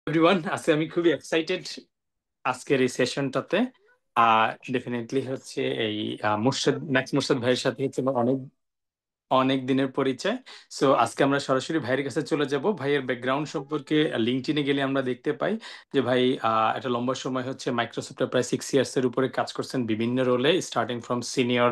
Everyone, আজকে আমি খুবই এক্সাইটেড আজকের এই সেশনটাতে। ডেফিনেটলি হচ্ছে এই মুর্শদ ভাইয়ের সাথে হচ্ছে আমার অনেক অনেক দিনের পরিচয়। সো আজকে আমরা সরাসরি ভাইয়ের কাছে চলে যাব। ভাইয়ের ব্যাকগ্রাউন্ড সম্পর্কে লিঙ্কডইনে গেলে আমরা দেখতে পাই যে ভাই একটা লম্বা সময় হচ্ছে মাইক্রোসফটে প্রায় 6 ইয়ার্স এর উপরে কাজ করছেন বিভিন্ন রোলে, starting from senior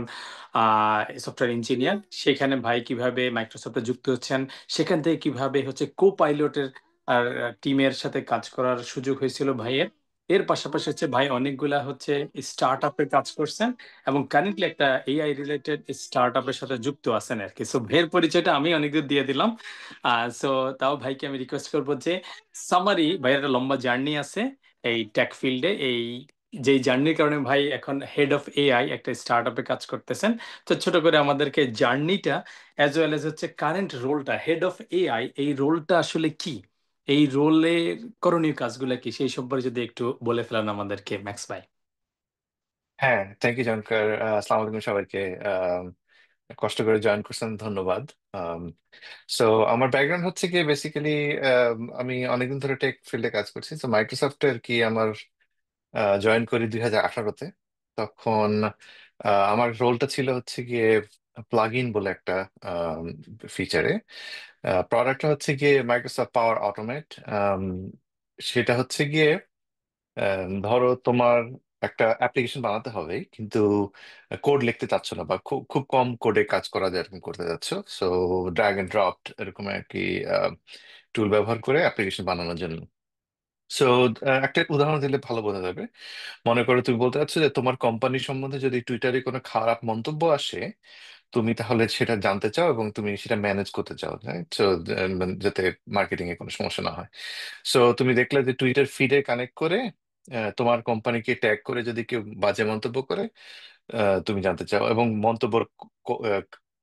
software engineer. সেখানে ভাই কিভাবে মাইক্রোসফটে যুক্ত হচ্ছেন, সেখান থেকে কিভাবে হচ্ছে কো পাইলটের আর টিমের সাথে কাজ করার সুযোগ হয়েছিল ভাইয়ের। এর পাশাপাশি হচ্ছে ভাই অনেকগুলা হচ্ছে স্টার্ট আপে কাজ করছেন এবং কারেন্টলি একটা এআই রিলেটেড স্টার্ট আপের সাথে যুক্ত আছেন আর কি। সো ভাইয়ের পরিচয়টা আমি অনেক দূর দিয়ে দিলাম। সো তাও ভাইকে আমি রিকোয়েস্ট করবো যে সামারি, ভাইয়ের একটা লম্বা জার্নি আছে এই টেক ফিল্ডে। এই যেই জার্নির কারণে ভাই এখন হেড অফ এআই একটা স্টার্ট আপে কাজ করতেছেন। তো ছোট করে আমাদেরকে জার্নিটা অ্যাজ ওয়েল এজ হচ্ছে কারেন্ট রোলটা হেড অফ এআই, এই রোলটা আসলে কি, এই রোলে করণীয় কাজগুলো কি, সেই সম্পর্কে যদি একটু বলে ফেলেন আমাদেরকে ম্যাক্স ভাই। হ্যাঁ, থ্যাংক ইউ জনকার। আসসালামু আলাইকুম সবাইকে। কষ্ট করে জয়েন করছেন, ধন্যবাদ। সো আমার ব্যাকগ্রাউন্ড হচ্ছে কি বেসিক্যালি আমি অনেকদিন ধরে টেক ফিল্ডে কাজ করছি। তো মাইক্রোসফটে আর কি আমার জয়েন করি 2018-তে। তখন আমার রোলটা ছিল হচ্ছে গিয়ে প্লাগ ইন বলে একটা ফিচারে। প্রোডাক্টটা হচ্ছে গিয়ে মাইক্রোসফট পাওয়ার অটোমেট। সেটা হচ্ছে গিয়ে ধরো তোমার একটা অ্যাপ্লিকেশন বানাতে হবে, কিন্তু কোড লিখতে চাচ্ছ না, বা খুব খুব কম কোডে কাজ করা যায় এরকম করতে যাচ্ছ। সো ড্র্যাগ এন্ড ড্রপ এরকম আর কি টুল ব্যবহার করে অ্যাপ্লিকেশন বানানোর জন্য। সো একটা উদাহরণ দিলে ভালো বোঝা যাবে। মনে করো তুমি বলতে চাচ্ছ যে তোমার কোম্পানি সম্বন্ধে যদি টুইটারে কোনো খারাপ মন্তব্য আসে, তুমি তাহলে সেটা জানতে চাও এবং তুমি সেটা ম্যানেজ করতে চাও, তো যাতে মার্কেটিং এ কোনো সমস্যা না হয়। সো তুমি দেখলে যে টুইটার ফিডে কানেক্ট করে তোমার কোম্পানিকে ট্যাগ করে যদি কেউ বাজে মন্তব্য করে, তুমি জানতে চাও, এবং মন্তব্যের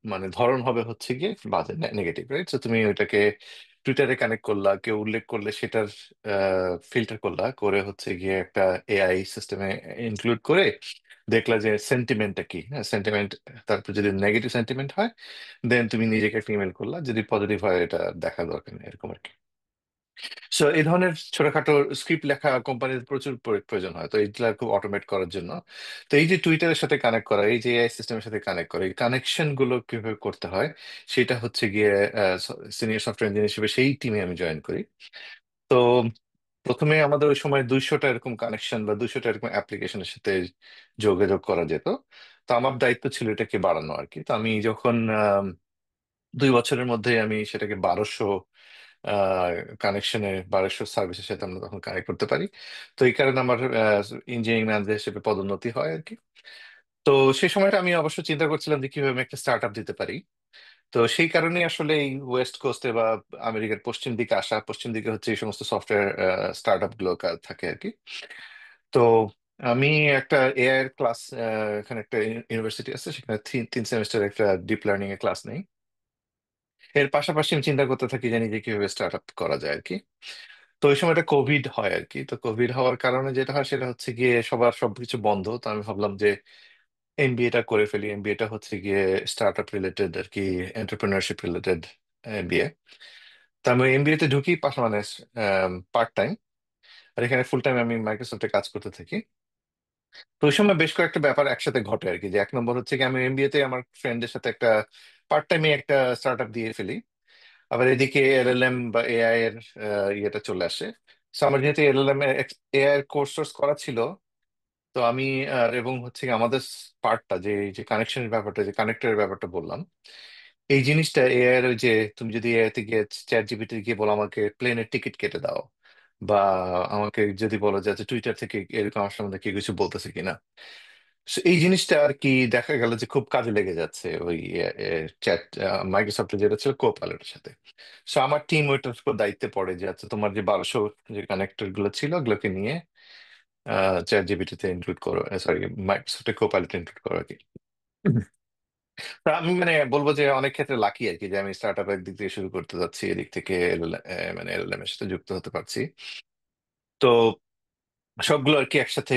মানে ধরন হবে হচ্ছে গিয়ে বাজে, নেগেটিভ, রাইট? তো তুমি ওইটাকে টুইটারে কানেক্ট করলা, কেউ উল্লেখ করলে সেটার ফিল্টার করলা, করে হচ্ছে গিয়ে একটা এআই সিস্টেমে ইনক্লুড করে দেখলা যে সেন্টিমেন্টটা কি। হ্যাঁ, সেন্টিমেন্ট, তারপর যদি নেগেটিভ সেন্টিমেন্ট হয় দেন তুমি নিজেকে ফিমেল করলা, যদি পজিটিভ হয় এটা দেখা দরকার নেই, এরকম আর কি। সো এই ধরনের ছোটখাটো স্ক্রিপ্ট লেখা কোম্পানির প্রচুর প্রয়োজন হয়, তো এইগুলা খুব অটোমেট করার জন্য। তো এই যে টুইটারের সাথে কানেক্ট করা, এই যে এআই সিস্টেমের সাথে কানেক্ট করা, এই কানেকশন গুলো কিভাবে করতে হয় সেটা হচ্ছে গিয়ে সিনিয়র সফটওয়্যার ইঞ্জিনিয়ার হিসেবে সেই টিমে আমি জয়েন করি। তো প্রথমে আমাদের ওই সময় 200টা এরকম কানেকশন বা 200টা এরকম অ্যাপ্লিকেশনের সাথে যোগাযোগ করা যেত। তো আমার দায়িত্ব ছিল এটাকে বাড়ানো আর কি। তো আমি যখন 2 বছরের মধ্যে আমি সেটাকে 1200 সার্ভিসের সাথে আমরা তখন কানেক্ট করতে পারি। তো এই কারণে আমার ইঞ্জিনিয়ারিং ম্যানেজার হিসেবে পদোন্নতি হয় আর কি। তো সেই সময়টা আমি অবশ্য চিন্তা করছিলাম যে কিভাবে আমি একটা স্টার্ট আপ দিতে পারি। তো সেই কারণে আসলে এই ওয়েস্ট কোস্টে বা আমেরিকার পশ্চিম দিকে আসা, পশ্চিম দিকে হচ্ছে এই সমস্ত সফটওয়্যার স্টার্ট আপ গুলো থাকে আর কি। তো আমি একটা এআই এর ক্লাস, এখানে একটা ইউনিভার্সিটি আছে, সেখানে 3 সেমিস্টার একটা ডিপ লার্নিং এর ক্লাস নেই। এর পাশাপাশি আমি চিন্তা করতে থাকি জানি যে কিভাবে স্টার্ট আপ করা যায় আর কি। তো ওই সময়টা কোভিড হয় আর কি। তো কোভিড হওয়ার কারণে যেটা হয় সেটা হচ্ছে গিয়ে সবার সবকিছু বন্ধ। তো আমি ভাবলাম যে এমবিএটা করে ফেলি। এমবিএটা হচ্ছে গিয়ে স্টার্ট আপ রিলেটেড আর কি, এন্টারপ্রেনারশিপ রিলেটেড এমবিএ। তো আমি এমবিএ তে ঢুকি পাশে, মানে পার্ট টাইম। আর এখানে ফুল টাইম আমি মাইক্রোসফটে কাজ করতে থাকি। তো ওই সময় বেশ কয়েকটা ব্যাপার একসাথে ঘটে আর কি। যে এক নম্বর হচ্ছে কি, আমি এমবিএ তে আমার ফ্রেন্ডের সাথে একটা পার্ট টাইমে একটা স্টার্ট আপ দিয়ে ফেলি। আবার এদিকে এলএলএম বা এআই এর ইয়েটা চলে আসে। তো আমার যেহেতু এলএলএম এআই এর কোর্স টোর্স করা ছিল, তো আমি এবং হচ্ছে কি আমাদের পার্টটা যে যে কানেকশনের ব্যাপারটা, যে কানেক্টরের ব্যাপারটা বললাম, এই জিনিসটা এআই এর ওই যে তুমি যদি এআই তে গিয়ে চ্যাট জিপিটি গিয়ে বলো আমাকে প্লেনের টিকিট কেটে দাও, বা আমাকে যদি বলো যে আচ্ছা টুইটার থেকে এরকম আমার সম্বন্ধে কেউ কিছু বলতেছে কিনা, So এই জিনিসটা আর কি দেখা গেল যে খুব কাজে লেগে যাচ্ছে ওই চ্যাট মাইক্রোসফটের যেটা ছিল কোপাইলটের সাথে। সো আমার টিম ওইটার উপর দায়িত্বে পড়ে যে আচ্ছা তোমার যে 1200 যে কানেক্টর গুলো ছিল ওগুলোকে নিয়ে চ্যাট জিপিটিতে ইনক্লুড করো, সরি মাইক্রোসফটের কোপাইলট ইনক্লুড করো আর কি। তা আমি মানে বলবো যে অনেক ক্ষেত্রে লাকি আর কি, যে আমি স্টার্ট আপের দিক থেকে শুরু করতে যাচ্ছি, এদিক থেকে মানে এলএলএম এর সাথে যুক্ত হতে পারছি। তো সবগুলো আর কি একসাথে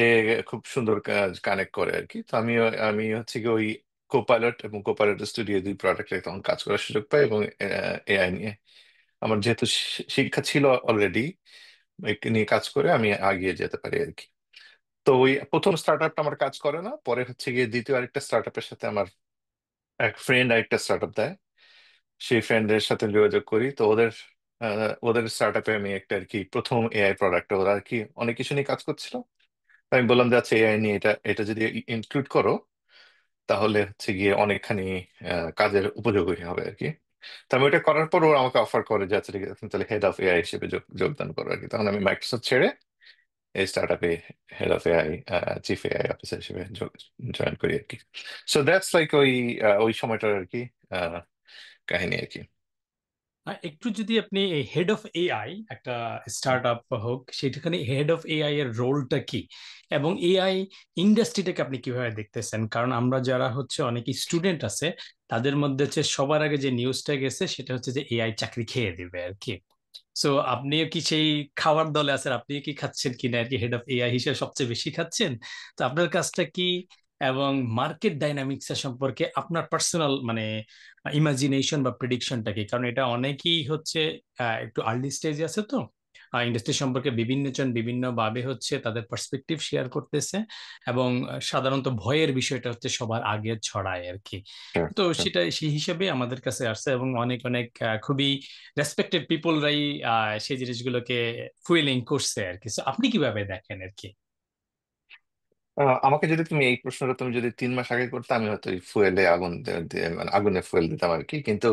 খুব সুন্দর কাজ কানেক্ট করে আর কি। তো আমি হচ্ছে কি ওই কোপাইলট এবং কোপাইলট স্টুডিও দুই প্রোডাক্টে তখন কাজ করার সুযোগ পাই, এবং এআই নিয়ে আমার যেহেতু শিক্ষা ছিল অলরেডি, নিয়ে কাজ করে আমি আগিয়ে যেতে পারি আর কি। তো ওই প্রথম স্টার্ট আপটা আমার কাজ করে না, পরে হচ্ছে গিয়ে দ্বিতীয় আরেকটা স্টার্ট আপের সাথে আমার এক ফ্রেন্ড আরেকটা স্টার্ট আপ দেয়। সেই ফ্রেন্ডের সাথে যোগাযোগ করি, তো ওদের স্টার্ট আপে আমি একটা আর কি প্রথম এআই প্রোডাক্ট, ওরা আর কি অনেক কিছু নিয়ে কাজ করছিল। তো আমি বললাম যে আচ্ছা এআই নিয়ে এটা এটা যদি ইনক্লুড করো তাহলে হচ্ছে গিয়ে অনেকখানি কাজের উপযোগী হবে আর কি। তো আমি ওটা করার পর ওরা আমাকে অফার করে যে আচ্ছা ঠিক আছে তুমি তাহলে হেড অফ এআই হিসেবে যোগদান করো আর কি। তখন আমি মাইক্রোসফট ছেড়ে এই স্টার্ট আপে head of AI, chief AI officer হিসেবে জয়েন করি আর কি। সো দ্যাটস লাইক ওই সময়টার আর কি আহ, কাহিনী আর কি। একটু যদি আপনি হেড অফ এআই, একটা স্টার্ট আপ হোক সেখানে হেড অফ এআই এর রোলটা কি, এবং এআই ইন্ডাস্ট্রিটাকে আপনি কিভাবে দেখতেছেন? কারণ আমরা যারা হচ্ছে অনেক স্টুডেন্ট আছে, তাদের মধ্যে হচ্ছে সবার আগে যে নিউজটা গেছে সেটা হচ্ছে যে এআই চাকরি খেয়ে দিবে আর কি। সো আপনিও কি সেই খাওয়ার দলে আছেন? আপনিও কি খাচ্ছেন কিনা আর কি, হেড অফ এআই হিসেবে সবচেয়ে বেশি খাচ্ছেন? তো আপনার কাজটা কি, এবং মার্কেট ডাইনামিক্স এর সম্পর্কে আপনার পার্সোনাল মানে ইমাজিনেশন বা প্রেডিকশনটা কি? কারণ এটা অনেকেই হচ্ছে একটু আর্লি স্টেজে আছে, তো ইন্ডাস্ট্রি সম্পর্কে বিভিন্ন জন বিভিন্ন ভাবে হচ্ছে তাদের পার্সপেক্টিভ শেয়ার করতেছে, এবং সাধারণত ভয়ের বিষয়টা হচ্ছে সবার আগে ছড়ায় আর কি। Sure, তো sure. সেটা সেই হিসেবে আমাদের কাছে আসছে, এবং অনেক অনেক খুবই রেসপেক্টেড পিপলরাই সেই জিনিসগুলোকে ফুয়েলিং করছে আর কি। So আপনি কিভাবে দেখেন আর কি? আমাকে যদি তুমি এই প্রশ্নটা তুমি যদি 3 মাস আগে করতে আমি হয়তো এই ফুয়েলে আগুন মানে আগুনে ফুয়েল দিতাম আর কি। কিন্তু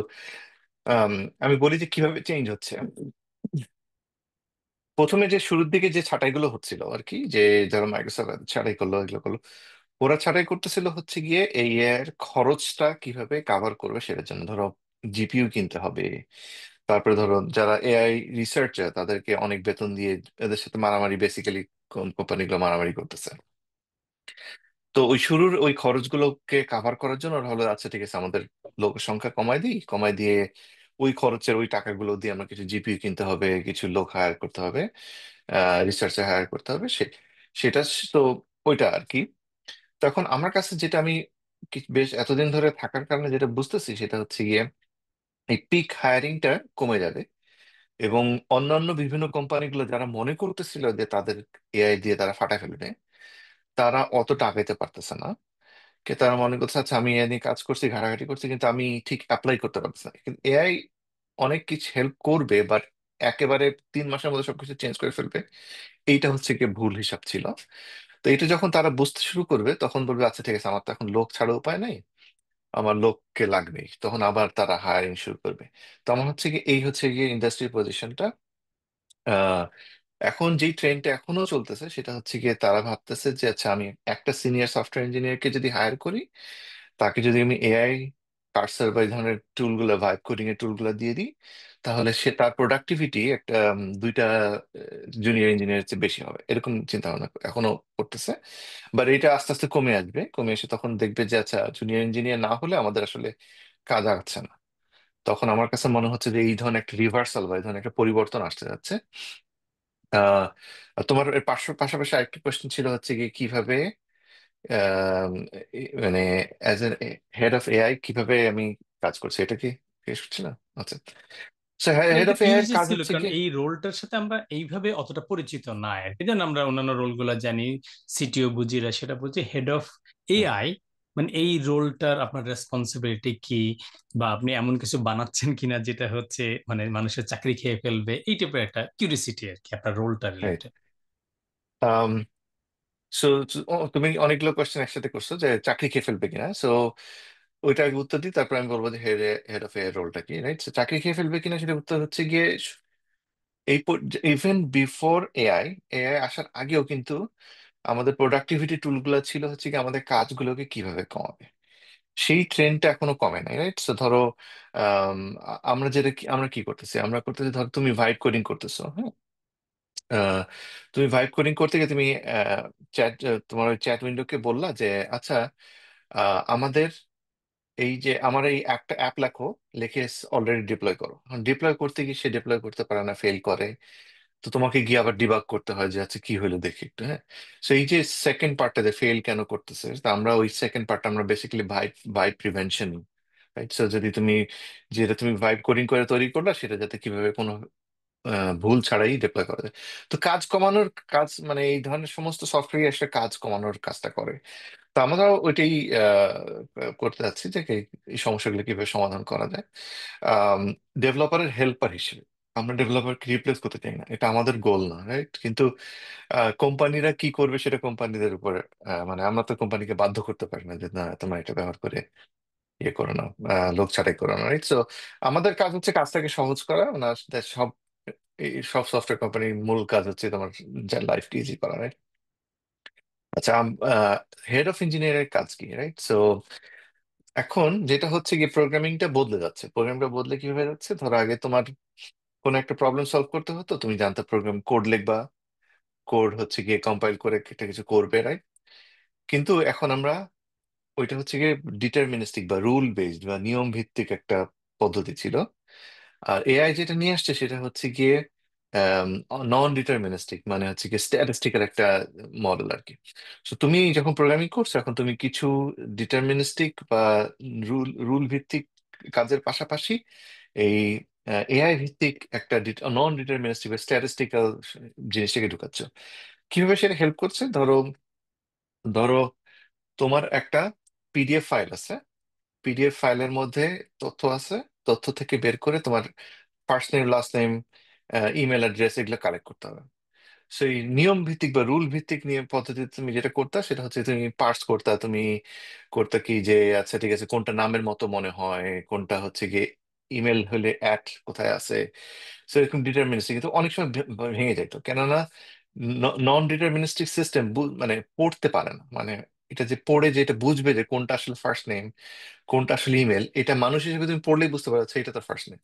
আম, আমি বলি যে কিভাবে চেঞ্জ হচ্ছে। প্রথমে যে শুরুর দিকে যে ছাঁটাইগুলো হচ্ছিল আর কি, যে ধরো মাইক্রোসফট ছাঁটাই করলো, এগুলো করলো, ওরা ছাঁটাই করতেছিল হচ্ছে গিয়ে এই এর খরচটা কিভাবে কাভার করবে সেটার জন্য। ধরো জিপিইউ কিনতে হবে, তারপরে ধরো যারা এআই রিসার্চার তাদেরকে অনেক বেতন দিয়ে এদের সাথে মারামারি, বেসিক্যালি কোম্পানিগুলো মারামারি করতেছে। তো ওই শুরুর ওই খরচগুলোকে কাভার করার জন্য ওরা হলো আচ্ছা ঠিক আছে আমাদের লোক সংখ্যা কমাই দিই, কমাই দিয়ে ওই খরচের ওই টাকাগুলো দিয়ে আমরা কিছু জিপিইউ কিনতে হবে, কিছু লোক হায়ার করতে হবে, রিসার্চে হায়ার করতে হবে, সেটা তো ওইটা আর কি। তখন আমার কাছে যেটা আমি বেশ এতদিন ধরে থাকার কারণে যেটা বুঝতেছি সেটা হচ্ছে গিয়ে এই পিক হায়ারিংটা কমে যাবে। এবং অন্যান্য বিভিন্ন কোম্পানিগুলো যারা মনে করতেছিল যে তাদের এআই দিয়ে তারা ফাটায় ফেলবে, তারা অতটা আগাইতে পারতেছে না। তারা মনে করছে আচ্ছা আমি এ নিয়ে কাজ করছি, ঘাটাঘাটি করছি, কিন্তু আমি ঠিক অ্যাপ্লাই করতে পারতেছি না। কিন্তু এআই অনেক কিছু হেল্প করবে, বাট একেবারে 3 মাসের মধ্যে সবকিছু চেঞ্জ করে ফেলবে, এইটা হচ্ছে কি ভুল হিসাব ছিল। তো এটা যখন তারা বুঝতে শুরু করবে তখন বলবে আচ্ছা ঠিক আছে আমার তো এখন লোক ছাড়া উপায় নাই, আমার লোককে লাগবেই, তখন আবার তারা হায়ারিং শুরু করবে। তো আমার হচ্ছে কি এই হচ্ছে গিয়ে ইন্ডাস্ট্রির পজিশনটা। আহ এখন যেই ট্রেন্ডটা এখনো চলতেছে সেটা হচ্ছে গিয়ে তারা ভাবতেছে যে আচ্ছা আমি একটা সিনিয়র সফটওয়্যার ইঞ্জিনিয়ারকে যদি হায়ার করি, তাকে যদি আমি এআই কার্সার বা এই ধরনের টুলগুলো, ভাইব কোডিং এর টুলগুলো দিয়ে দিই, তাহলে সে তার প্রোডাক্টিভিটি একটা দুইটা জুনিয়র ইঞ্জিনিয়ারের চেয়ে বেশি হবে, এরকম চিন্তা ভাবনা এখনো করতেছে। বাট এটা আস্তে আস্তে কমে আসবে, কমে এসে তখন দেখবে যে আচ্ছা জুনিয়র ইঞ্জিনিয়ার না হলে আমাদের আসলে কাজ আগছে না। তখন আমার কাছে মনে হচ্ছে যে এই ধরনের একটা রিভার্সাল বা এই ধরনের একটা পরিবর্তন আসতে যাচ্ছে। আহ তোমার এর পাশাপাশি আরেকটা কোয়েশ্চেন ছিল হচ্ছে কি কিভাবে আহ, মানে as a head of AI কিভাবে আমি কাজ করছি, এটা কি জিজ্ঞেস করছিলাম? আচ্ছা, না, হেড এটা অফ এআই এর কিউরিয়াস কাজ ছিল, হচ্ছে কারণ কি। এই রোলটার সাথে আমরা এইভাবে অতটা পরিচিত না আর কি। যেন আমরা অন্যান্য রোলগুলো জানি, সিটিও বুঝি, সেটা বুঝি, হেড অফ এআই মানে এই রোলটার আপনার রেসপন্সিবিলিটি কি, বা আপনি এমন কিছু বানাচ্ছেন কিনা যেটা হচ্ছে মানে মানুষের চাকরি খেয়ে ফেলবে, এই টাইপের একটা কিউরিসিটি আর কি আপনার রোলটা রাইট। রিলেটেড। সো তুমি অনেকগুলো কোয়েশ্চেন একসাথে করছো যে চাকরি খেয়ে ফেলবে কিনা। সো ওইটা আগে উত্তর দিই, তারপর আমি বলবো যে হেড হেড অফ এআই রোলটা কি। রাইট, চাকরি খেয়ে ফেলবে কিনা সেটা উত্তর হচ্ছে গিয়ে এই ইভেন বিফোর এআই, এআই আসার আগেও কিন্তু আমাদের প্রোডাক্টিভিটি টুলগুলো ছিল হচ্ছে কি আমাদের কাজগুলোকে কিভাবে কমাবে, সেই ট্রেন্ডটা এখনো কমে নাই। রাইট, সো ধরো আমরা আমরা কি করতেছি, আমরা করতেছি ধরো তুমি ভাইব কোডিং করতেছো, হ্যাঁ। আহ, তুমি ভাইব কোডিং করতে গিয়ে তুমি চ্যাট তোমার ওই চ্যাট উইন্ডোকে বললা যে আচ্ছা আমাদের এই যে আমার এই একটা অ্যাপ লেখো, লিখে অলরেডি ডিপ্লয় করো। ডিপ্লয় করতে গিয়ে সে ডিপ্লয় করতে পারে না, ফেল করে। তো তোমাকে গিয়ে আবার ডিবাগ করতে হয় যে আচ্ছা কি হলো দেখি একটু, হ্যাঁ। সো এই যে সেকেন্ড পার্টটা যে ফেল কেন করতেছে, তা আমরা ওই সেকেন্ড পার্টটা আমরা basically vibe vibe prevention. Right, so যদি তুমি যেটা তুমি ভাইব কোডিং করে তৈরি করলা সেটা যাতে কিভাবে কোনো ভুল ছাড়াই ডিপ্লয় করা যায়। তো কাজ কমানোর কাজ মানে এই ধরনের সমস্ত সফটওয়্যার আসলে কাজ কমানোর কাজটা করে। তো আমরা ওইটাই করতে যাচ্ছি যে এই সমস্যাগুলো কিভাবে সমাধান করা যায় ডেভেলপারের হেল্পার হিসেবে। আমরা ডেভেলপারকে রিপ্লেস করতে চাই না, এটা আমাদের গোল না, রাইট? কিন্তু কোম্পানিরা কি করবে সেটা কোম্পানিদের উপর, মানে আমরা তো কোম্পানিকে বাধ্য করতে পারি না যে না তোমরা এটা ব্যবহার করে ইয়ে করো না, লোক ছাঁটাই করো না, রাইট? সো আমাদের কাজ হচ্ছে কাজটাকে সহজ করা, মানে সব এই সব সফটওয়্যার কোম্পানির মূল কাজ হচ্ছে তোমার লাইফকে ইজি করা, রাইট? আচ্ছা, হেড অফ ইঞ্জিনিয়ারের কাজ কি, রাইট? সো এখন যেটা হচ্ছে কি প্রোগ্রামিংটা বদলে যাচ্ছে। প্রোগ্রামটা বদলে কি হয়ে যাচ্ছে, ধরো আগে তোমার কোনো একটা প্রবলেম সলভ করতে হতো, তুমি জানতে প্রোগ্রাম কোড লিখবা, কোড হচ্ছে গিয়ে কম্পাইল করে একটা কিছু করবে, রাইট? কিন্তু এখন আমরা ওইটা হচ্ছে গিয়ে ডিটারমিনিস্টিক বা রুল বেসড বা নিয়ম ভিত্তিক একটা পদ্ধতি ছিল। আর এআই যেটা নিয়ে আসছে সেটা হচ্ছে গিয়ে নন ডিটারমিনিস্টিক, মানে হচ্ছে গিয়ে স্ট্যাটিস্টিক্যাল একটা মডেল আর কি। তো তুমি যখন প্রোগ্রামিং করছো এখন তুমি কিছু ডিটারমিনিস্টিক বা রুল ভিত্তিক কাজের পাশাপাশি এই এআই ভিত্তিক একটা নন ডিটারমিনিস্টিক বা স্ট্যাটিস্টিক্যাল জিনিসটাকে ঢুকাচ্ছ। কিভাবে সেটা হেল্প করছে, ধরো ধরো তোমার একটা পিডিএফ ফাইল আছে, পিডিএফ ফাইলের মধ্যে তথ্য আছে, তথ্য থেকে বের করে তোমার first name, last name, email address এগুলো কালেক্ট করতে হবে। সেই নিয়ম ভিত্তিক বা রুল ভিত্তিক নিয়ম পদ্ধতিতে তুমি যেটা করতে সেটা হচ্ছে তুমি পার্স করতে, তুমি করতে কি যে আচ্ছা ঠিক আছে কোনটা নামের মতো মনে হয়, কোনটা হচ্ছে গিয়ে ইমেল হলে অ্যাট কোথায় আছে। সো এরকম ডিটারমিনিস্টিক কিন্তু অনেক সময় ভেঙে যেত, কেননা নন ডিটারমিনিস্টিক সিস্টেম মানে পড়তে পারে না, মানে এটা যে পড়ে যে এটা বুঝবে যে কোনটা আসলে ফার্স্ট নেম, কোনটা আসলে ইমেল, এটা মানুষ হিসেবে তুমি পড়লেই বুঝতে পারছো এটা তো ফার্স্ট নেম।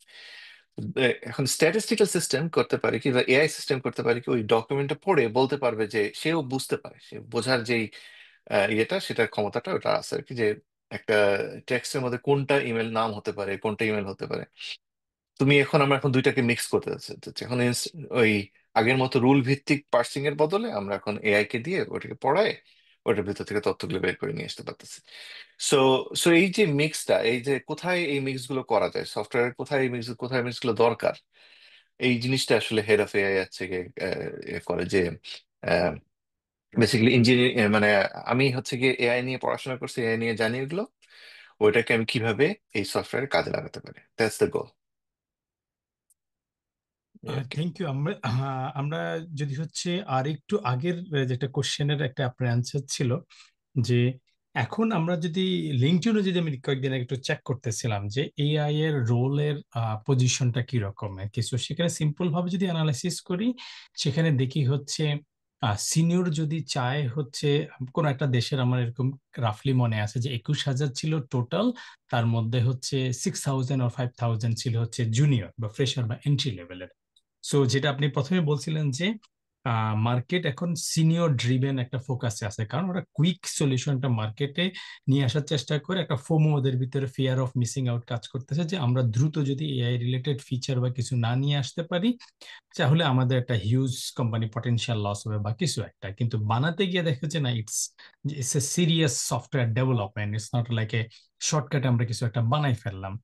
এখন স্ট্যাটিস্টিক্যাল সিস্টেম করতে পারে কি বা এআই সিস্টেম করতে পারে কি ওই ডকুমেন্টটা পড়ে বলতে পারবে যে সেও বুঝতে পারে, সে বোঝার যেই ইয়েটা সেটার ক্ষমতাটা ওটা আছে আর কি, যে একটা টেক্সটের মধ্যে কোনটা ইমেল নাম হতে পারে, কোনটা ইমেল হতে পারে। আমরা এখন দুইটাকে মিক্স করতে যাচ্ছি। এখন ওই আগের মতো রুল ভিত্তিক পার্সিং এর বদলে আমরা এখন এআই কে দিয়ে ওটাকে পড়ায় ওটার ভিতর থেকে তথ্যগুলো বের করে নিয়ে আসতে পারতেছি। সো সো এই যে মিক্সটা, এই যে কোথায় এই মিক্স গুলো করা যায় সফটওয়্যার, কোথায় মিক্স গুলো দরকার, এই জিনিসটা আসলে হেড অফ এআই আছে করে যে বেসিক্যালি ইঞ্জিনিয়ারিং, মানে আমি হচ্ছে গিয়ে এআই নিয়ে পড়াশোনা করছি, এআই নিয়ে জানি এগুলো, ওইটাকে আমি কিভাবে এই সফটওয়্যার কাজে লাগাতে পারি, দ্যাটস দ্য গোল আর কি। Thank you. আমরা যদি হচ্ছে আর একটু আগের যেটা কোশ্চেনের একটা আপনার অ্যান্সার ছিল যে এখন আমরা যদি লিঙ্কডইনে যদি আমি কয়েকদিন আগে একটু চেক করতেছিলাম যে এআই এর রোলের পজিশনটা কি রকমের কিছু, সেখানে সিম্পল ভাবে যদি অ্যানালাইসিস করি সেখানে দেখি হচ্ছে সিনিয়র যদি চায় হচ্ছে কোন একটা দেশের, আমার এরকম রাফলি মনে আছে যে 21,000 ছিল টোটাল, তার মধ্যে হচ্ছে 6,000 or 5,000 ছিল হচ্ছে জুনিয়র বা ফ্রেশার বা এন্ট্রি লেভেলের। সো যেটা আপনি প্রথমে বলছিলেন যে মার্কেট এখন সিনিয়র ড্রিভেন একটা ফোকাসে আছে, কারণ ওরা কুইক সলিউশনটা মার্কেটে নিয়ে আসার চেষ্টা করে। একটা ফোমো ওদের ভিতরে, ফিয়ার অফ মিসিং আউট কাজ করতেছে, যে আমরা দ্রুত যদি এআই রিলেটেড ফিচার বা কিছু না নিয়ে আসতে পারি তাহলে আমাদের একটা হিউজ কোম্পানি পটেনশিয়াল লস হবে বা কিছু একটা। কিন্তু বানাতে গিয়ে দেখা যাচ্ছে না, it's a serious software development, it's not like a শর্টকাটে আমরা কিছু একটা বানাই ফেললাম।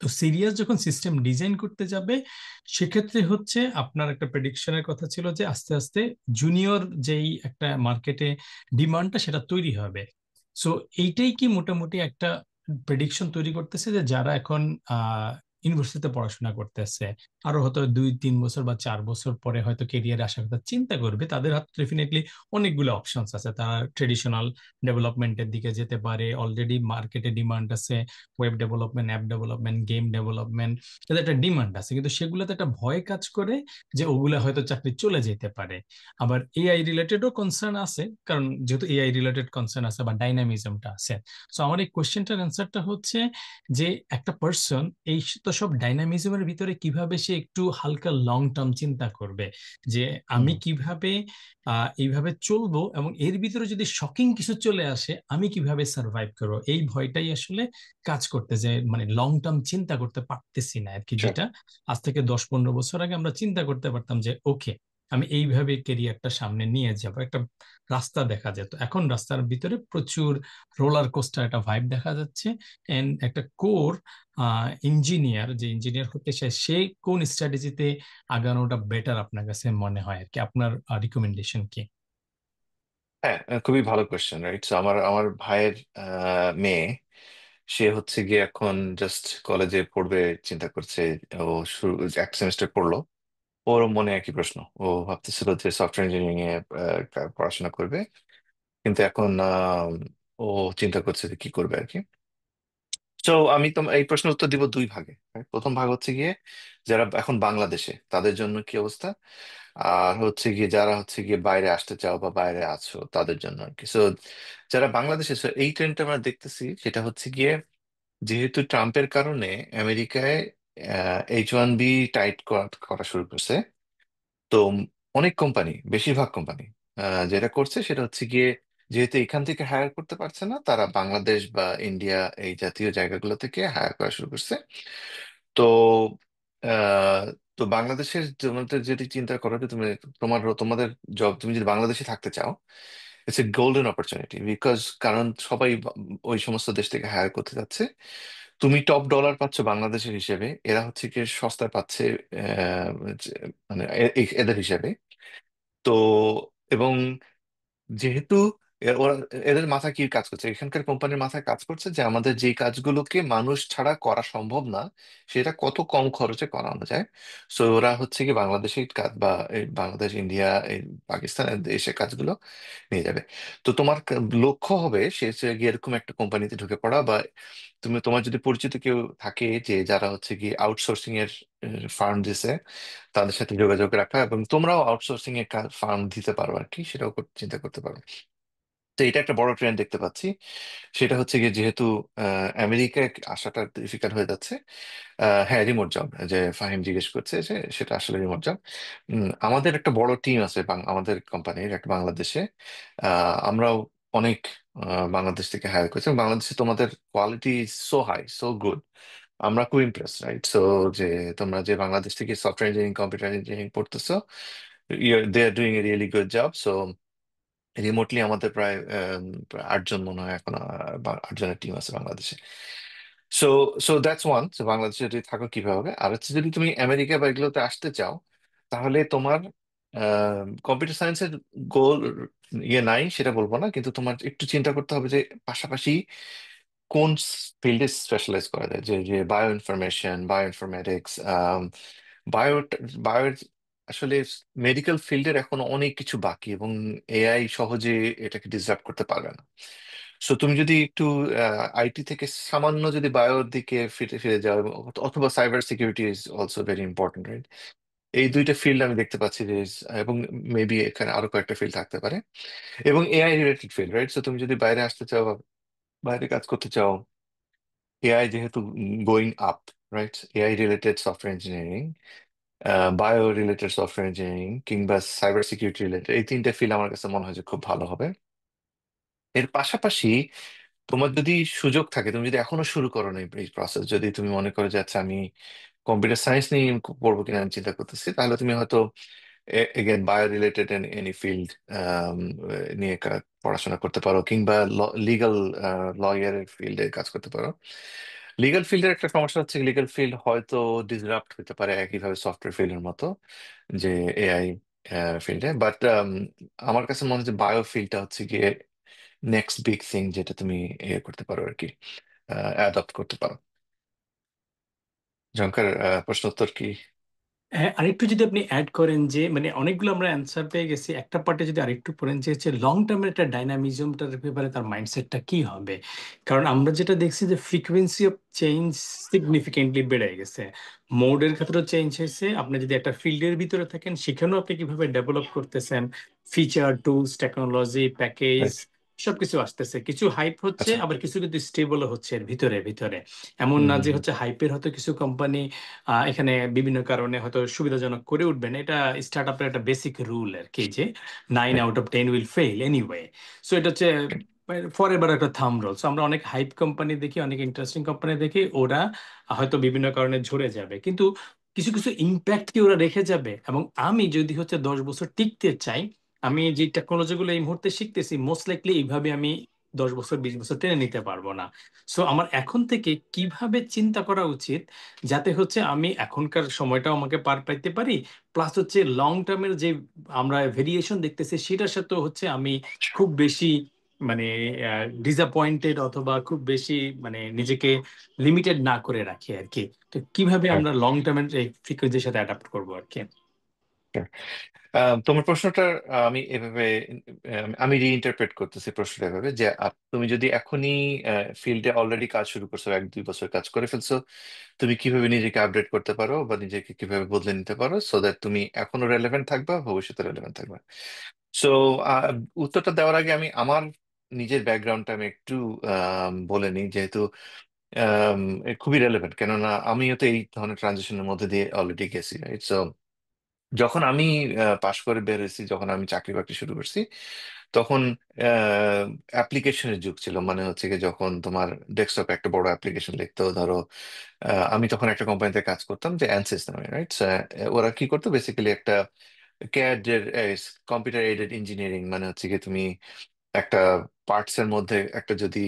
তো সিরিয়াস যখন সিস্টেম ডিজাইন করতে যাবে সেক্ষেত্রে হচ্ছে আপনার একটা প্রেডিকশনের কথা ছিল যে আস্তে আস্তে জুনিয়র যেই একটা মার্কেটে ডিমান্ডটা সেটা তৈরি হবে। সো এইটাই কি মোটামুটি একটা প্রেডিকশন তৈরি করতেছে যে যারা এখন ইউনিভার্সিটিতে পড়াশোনা করতেছে আরো হয়তো 2-3 বছর বা 4 বছর পরে হয়তো কেরিয়ার আসার কথা চিন্তা করবে, তাদের হাতে ডেফিনেটলি অনেকগুলো অপশনস আছে। তারা ট্রেডিশনাল ডেভেলপমেন্টের দিকে যেতে পারে, অলরেডি মার্কেটে ডিমান্ড আছে web development, app development, game development, তাদের একটা ডিমান্ড আছে। কিন্তু সেগুলোতে একটা ভয় কাজ করে যে ওগুলা হয়তো চাকরি চলে যেতে পারে। আবার এআই রিলেটেডও কনসার্ন আছে, কারণ যেহেতু এআই রিলেটেড কনসার্ন আছে বা ডাইনামিজমটা আছে। সো আমার এই কোশ্চেনটার অ্যান্সারটা হচ্ছে যে একটা পার্সন এই তো সব ডাইনামিজমের ভিতরে কিভাবে সে একটু হালকা লং টার্ম চিন্তা করবে, যে আমি হুম, কিভাবে এইভাবে চলবো এবং এর ভিতরে যদি শকিং কিছু চলে আসে আমি কিভাবে সার্ভাইভ করবো, এই ভয়টাই আসলে কাজ করতে, যে মানে লং টার্ম চিন্তা করতে পারতেছি না আর কি। sure. যেটা আজ থেকে 10-15 বছর আগে আমরা চিন্তা করতে পারতাম যে ওকে আমি এইভাবে ক্যারিয়ারটা সামনে নিয়ে যাব, একটা রাস্তা দেখা যেত। এখন রাস্তার ভিতরে প্রচুর রোলার কোস্টার একটা ভাইব দেখা যাচ্ছে। এন্ড একটা কোর ইঞ্জিনিয়ার, যে ইঞ্জিনিয়ার হতে চায়, সে কোন স্ট্র্যাটেজিতে আগানোটা বেটার আপনার কাছে মনে হয় আর কি? আপনার রিকমেন্ডেশন কি? হ্যাঁ, খুবই ভালো কোয়েশ্চেন, রাইট? আমার আমার ভাইয়ের মেয়ে, সে হচ্ছে গিয়ে এখন জাস্ট কলেজে পড়বে চিন্তা করছে। ও শুরু এক সেমিস্টার পড়লো, ওর মনে একই প্রশ্ন। ও ভাবতেছিল যে সফটওয়্যার ইঞ্জিনিয়ারিং এ পড়াশোনা করবে, কিন্তু এখন ও চিন্তা করছে যে কি করবে আর কি। তো আমি তো এই প্রশ্নের উত্তর দিব দুই ভাগে, right? প্রথম ভাগ হচ্ছে গিয়ে যারা এখন বাংলাদেশে, তাদের জন্য কি অবস্থা, আর হচ্ছে গিয়ে যারা হচ্ছে গিয়ে বাইরে আসতে চাও বা বাইরে আছো তাদের জন্য আর কি। সো যারা বাংলাদেশে, so এই ট্রেন্ডটা আমরা দেখতেছি, সেটা হচ্ছে গিয়ে যেহেতু ট্রাম্পের কারণে আমেরিকায় H1B টাইট করা শুরু করছে। তো অনেক কোম্পানি, বেশিরভাগ কোম্পানি যেটা করছে সেটা হচ্ছে গিয়ে, যেহেতু এখান থেকে হায়ার করতে পারছে না, তারা বাংলাদেশ বা ইন্ডিয়া এই জাতীয় জায়গাগুলো থেকে হায়ার করা শুরু করছে। তো আহ, তো বাংলাদেশের তোমাদের যদি চিন্তা করো যে তুমি তোমাদের জব, তুমি যদি বাংলাদেশে থাকতে চাও, it's a golden opportunity. Because কারণ সবাই ওই সমস্ত দেশ থেকে হায়ার করতে যাচ্ছে। তুমি টপ ডলার পাচ্ছ বাংলাদেশের হিসেবে, এরা হচ্ছে কি সস্তায় পাচ্ছে যে- মানে এদের হিসেবে। তো এবং যেহেতু ওরা, এদের মাথায় কি কাজ করছে, এখানকার কোম্পানির মাথায় কাজ করছে যে আমাদের যে কাজগুলোকে মানুষ ছাড়া করা সম্ভব না, সেটা কত কম খরচে করানো যায়। সো ওরা হচ্ছে কি বাংলাদেশের কাজ বা এই বাংলাদেশ, ইন্ডিয়া, এই পাকিস্তান এসে কাজগুলো নিয়ে যাবে। তো তোমার লক্ষ্য হবে সে হচ্ছে গিয়ে এরকম একটা কোম্পানিতে ঢুকে পড়া, বা তোমার যদি পরিচিত কেউ থাকে যে যারা হচ্ছে কি আউটসোর্সিং এর ফার্ম দিছে, তাদের সাথে যোগাযোগ রাখা, এবং তোমরাও আউটসোর্সিং এর ফার্ম দিতে পারো আর কি, সেটাও চিন্তা করতে পারো। তো এটা একটা বড় ট্রেন্ড দেখতে পাচ্ছি। সেটা হচ্ছে গিয়ে যেহেতু আমেরিকায় আসাটা ডিফিকাল্ট হয়ে যাচ্ছে। হ্যাঁ, রিমোট জব, যে ফাহিম জিজ্ঞেস করছে যে সেটা আসলে রিমোট জব। আমাদের একটা বড় টিম আছে আমাদের কোম্পানির একটা বাংলাদেশে। আমরাও অনেক বাংলাদেশ থেকে হায়ার করছি, এবং বাংলাদেশে তোমাদের quality so high, so good. আমরা খুব ইমপ্রেস, রাইট? সো যে তোমরা যে বাংলাদেশ থেকে সফটওয়্যার ইঞ্জিনিয়ারিং, কম্পিউটার ইঞ্জিনিয়ারিং পড়তেছো, they are doing a really good job. So remotely আমাদের প্রায় 8 জন মনে হয় এখন, 8 জনের টিম আছে বাংলাদেশে। So so that's one. বাংলাদেশে যদি থাকো কিভাবে হবে। আর হচ্ছে যদি তুমি আমেরিকা বা এগুলোতে আসতে চাও, তাহলে তোমার কম্পিউটার সায়েন্সের গোল নাই সেটা বলবো না, কিন্তু তোমার একটু চিন্তা করতে হবে যে পাশাপাশি কোন ফিল্ডে স্পেশালাইজ করা যায়, যে যে bio information, bio informatics, bio bio আসলে মেডিকেল ফিল্ডের এখনো অনেক কিছু বাকি, এবং এআই সহজে এটাকে ডিসরাপ্ট করতে পারবে না। সো তুমি যদি একটু আইটি থেকে সামান্য যদি বায়োর দিকে ফিরে ফিরে যাও, অথবা cyber security is also very important, right? এই দুইটা ফিল্ড আমি দেখতে পাচ্ছি যে এবং মেবি এখানে আরো কয়েকটা ফিল্ড থাকতে পারে, এবং AI related field, right? So তুমি যদি বাইরে আসতে চাও বা বাইরে কাজ করতে চাও, এআই যেহেতু going up, right? AI related software engineering, bio related software engineering, কিংবা সাইবার সিকিউরিটি রিলেটেড, এই তিনটা ফিল্ড আমার কাছে মনে হয় যে খুব ভালো হবে। এর পাশাপাশি তোমার যদি সুযোগ থাকে, তুমি যদি এখনো শুরু করো না এই প্রসেস, যদি তুমি মনে করো যে আচ্ছা আমি কম্পিউটার সায়েন্স নিয়ে পড়বো কিনা আমি চিন্তা করতেছি, তাহলে তুমি হয়তো again bio related any field নিয়ে পড়াশোনা করতে পারো, কিংবা লিগাল লয়ারের ফিল্ডে কাজ করতে পারো। লিগাল ফিল্ডের একটা সমস্যা হচ্ছে, লিগাল ফিল্ড হয়তো ডিসরাপ্ট হতে পারে একইভাবে সফটওয়্যার ফিল্ডের মতো, যে এআই ফিল্ডে। বাট আমার কাছে মনে হচ্ছে বায়ো ফিল্ডটা হচ্ছে গিয়ে নেক্সট বিগ থিং, যেটা তুমি করতে পারো আর কি, অ্যাডপ্ট করতে পারো। জঙ্কার, প্রশ্ন উত্তর কি? হ্যাঁ, আরেকটু যদি আপনি অ্যাড করেন যে মানে অনেকগুলো আমরা অ্যান্সার পেয়ে গেছি, একটা পার্টে যদি আরেকটু পড়েন যে হচ্ছে লং টার্মের একটা ডাইনামিজমটার ব্যাপারে তার মাইন্ডসেটটা কি হবে। কারণ আমরা যেটা দেখছি যে ফ্রিকোয়েন্সি অফ চেঞ্জ সিগনিফিকেন্টলি বেড়ে গেছে, মোডের ক্ষেত্রেও চেঞ্জ হয়েছে। আপনি যদি একটা ফিল্ডের ভিতরে থাকেন, সেখানেও আপনি কিভাবে ডেভেলপ করতেছেন, feature, tools, technology, package, right. সবকিছু আসতেছে। কিছু হাইপ হচ্ছে, আচ্ছা। আবার কিছু কিন্তু স্টেবলও হচ্ছে এর ভিতরে ভিতরে। এমন হুম না হুম যে হুম। হচ্ছে হাইপের হয়তো কিছু কোম্পানি এখানে বিভিন্ন কারণে হয়তো সুবিধাজনক করে উঠবেন। এটা স্টার্ট আপের একটা বেসিক রুল আর কি, যে 9 out of 10 will fail anyway. So এটা হচ্ছে Right. ফর এভার একটা থাম রোল। সো আমরা অনেক হাইপ কোম্পানি দেখি, অনেক ইন্টারেস্টিং কোম্পানি দেখি, ওরা হয়তো বিভিন্ন কারণে ঝরে যাবে, কিন্তু কিছু কিছু ইম্প্যাক্ট কি ওরা রেখে যাবে? এবং আমি যদি হচ্ছে 10 বছর টিকতে চাই, আমি যে টেকনোলজিগুলো এই মুহূর্তে শিখতেছি মোস্ট লাইকলি এইভাবে আমি 10 বছর 20 বছর টেনে নিতে পারবো না। সো আমার এখন থেকে কিভাবে চিন্তা করা উচিত যাতে হচ্ছে আমি এখনকার সময়টাও আমাকে পার পাইতে পারি, প্লাস হচ্ছে লং টার্মের যে আমরা ভেরিয়েশন দেখতেছি সেটার সাথে হচ্ছে আমি খুব বেশি মানে ডিসঅ্যাপয়েন্টেড অথবা খুব বেশি মানে নিজেকে লিমিটেড না করে রাখি আর কি। তো কিভাবে হ্যাঁ। আমরা লং টার্মের এই ফ্রিকোয়েন্সির সাথে অ্যাডাপ্ট করবো আর কি? তোমার প্রশ্নটা আমি এভাবে আমি রিইন্টারপ্রেট করতেছি প্রশ্নটা এভাবে যে তুমি যদি এখনই ফিল্ডে অলরেডি কাজ শুরু করছো, 1-2 বছর কাজ করে ফেলছো, তুমি কিভাবে নিজেকে আপডেট করতে পারো বা নিজেকে কিভাবে বদলে নিতে পারো সো দ্যাট তুমি এখনো রেলেভেন্ট থাকবা, ভবিষ্যতে রেলেভেন্ট থাকবা। সো উত্তরটা দেওয়ার আগে আমি আমার নিজের ব্যাকগ্রাউন্ডটা আমি একটু বলে নিই, যেহেতু এ খুবই রেলেভেন্ট, কেননা আমিও তো এই ধরনের ট্রানজিশনের মধ্যে দিয়ে অলরেডি গেছি, রাইট? সো যখন আমি পাশ করে বের হয়েছি, যখন আমি চাকরি বাকরি শুরু করছি, তখন অ্যাপ্লিকেশনের যুগ ছিল। মানে হচ্ছে কি, যখন তোমার ডেস্কটপে একটা বড় অ্যাপ্লিকেশন লিখতো, ধরো আমি তখন একটা কোম্পানিতে কাজ করতাম যে অ্যানসিস নামে, রাইট? ওরা কি করতো বেসিক্যালি, একটা ক্যাড এর কম্পিউটার এইডেড ইঞ্জিনিয়ারিং, মানে হচ্ছে কি তুমি একটা পার্টস এর মধ্যে একটা যদি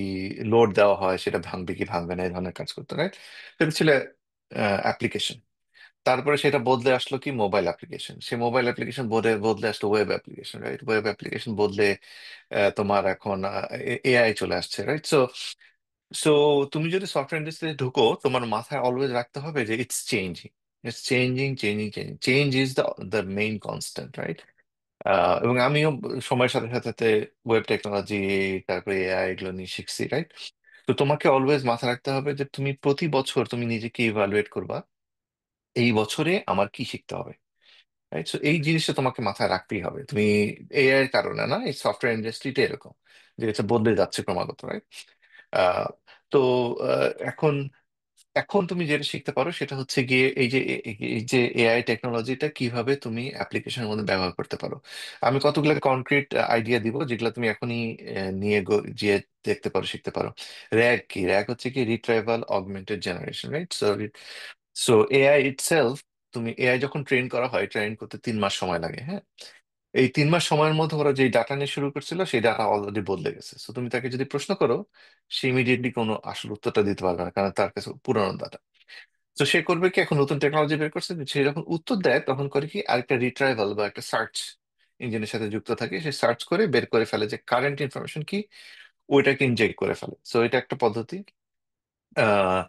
লোড দেওয়া হয় সেটা ভাঙবে কি ভাঙবে না, এই ধরনের কাজ করতো, রাইট? সেটা ছিল অ্যাপ্লিকেশন। তারপরে সেটা বদলে আসলো কি মোবাইল অ্যাপ্লিকেশন, সে মোবাইল অ্যাপ্লিকেশন বদলে আসলো web application, right? Web application বদলে তোমার এখন এআই চলে আসছে, রাইট? সো সো তুমি যদি সফটওয়্যার ইন্ডাস্ট্রিতে ঢুকো, তোমার মাথায় অলওয়েজ রাখতে হবে যে it's changing, it's changing, changing, changing, change is the main constant, right? এবং আমিও সময়ের সাথে সাথে সাথে ওয়েব টেকনোলজি, তারপরে এআই, এগুলো নিয়ে শিখছি, রাইট? তো তোমাকে অলওয়েজ মাথায় রাখতে হবে যে তুমি প্রতি বছর তুমি নিজেকে ইভালুয়েট করবা, এই বছরে আমার কি শিখতে হবে, রাইট? সো এই জিনিসটা তোমাকে মাথায় রাখতেই হবে। তুমি এআই এর কারণে না, এই সফটওয়্যার ইন্ডাস্ট্রিটা এরকম যে এটা বদলে যাচ্ছে ক্রমাগত, রাইট? আহ, তো এখন এখন তুমি যেটা শিখতে পারো সেটা হচ্ছে গিয়ে এই যে এআই টেকনোলজিটা কিভাবে তুমি অ্যাপ্লিকেশনের মধ্যে ব্যবহার করতে পারো। আমি কতগুলো কনক্রিট আইডিয়া দিব যেগুলো তুমি এখনই নিয়ে গিয়ে দেখতে পারো, শিখতে পারো। র্যাগ কি? র্যাগ হচ্ছে কি retrieval augmented generation, right? So AI itself, তুমি এআই যখন ট্রেন করা হয়, ট্রেন করতে 3 মাস সময় লাগে, হ্যাঁ? এই 3 মাস সময়ের মধ্যে ওরা যে ডাটা নিয়ে শুরু করছিল সেই ডাটা অলরেডি বদলে গেছে। তো তুমি তাকে যদি প্রশ্ন করো, সে ইমিডিয়েটলি কোনো আসল উত্তরটা দিতে পারবে না, কারণ তার কাছে পুরানো ডাটা। তো সে করবে কি, এখন নতুন টেকনোলজি বের করছে, সে যখন উত্তর দেয় তখন করে কি আরেকটা রিট্রাইভাল বা একটা সার্চ ইঞ্জিনের সাথে যুক্ত থাকে, সে সার্চ করে বের করে ফেলে যে কারেন্ট ইনফরমেশন কি, ওইটাকে ইনজেক্ট করে ফেলে। সো এটা একটা পদ্ধতি। আহ,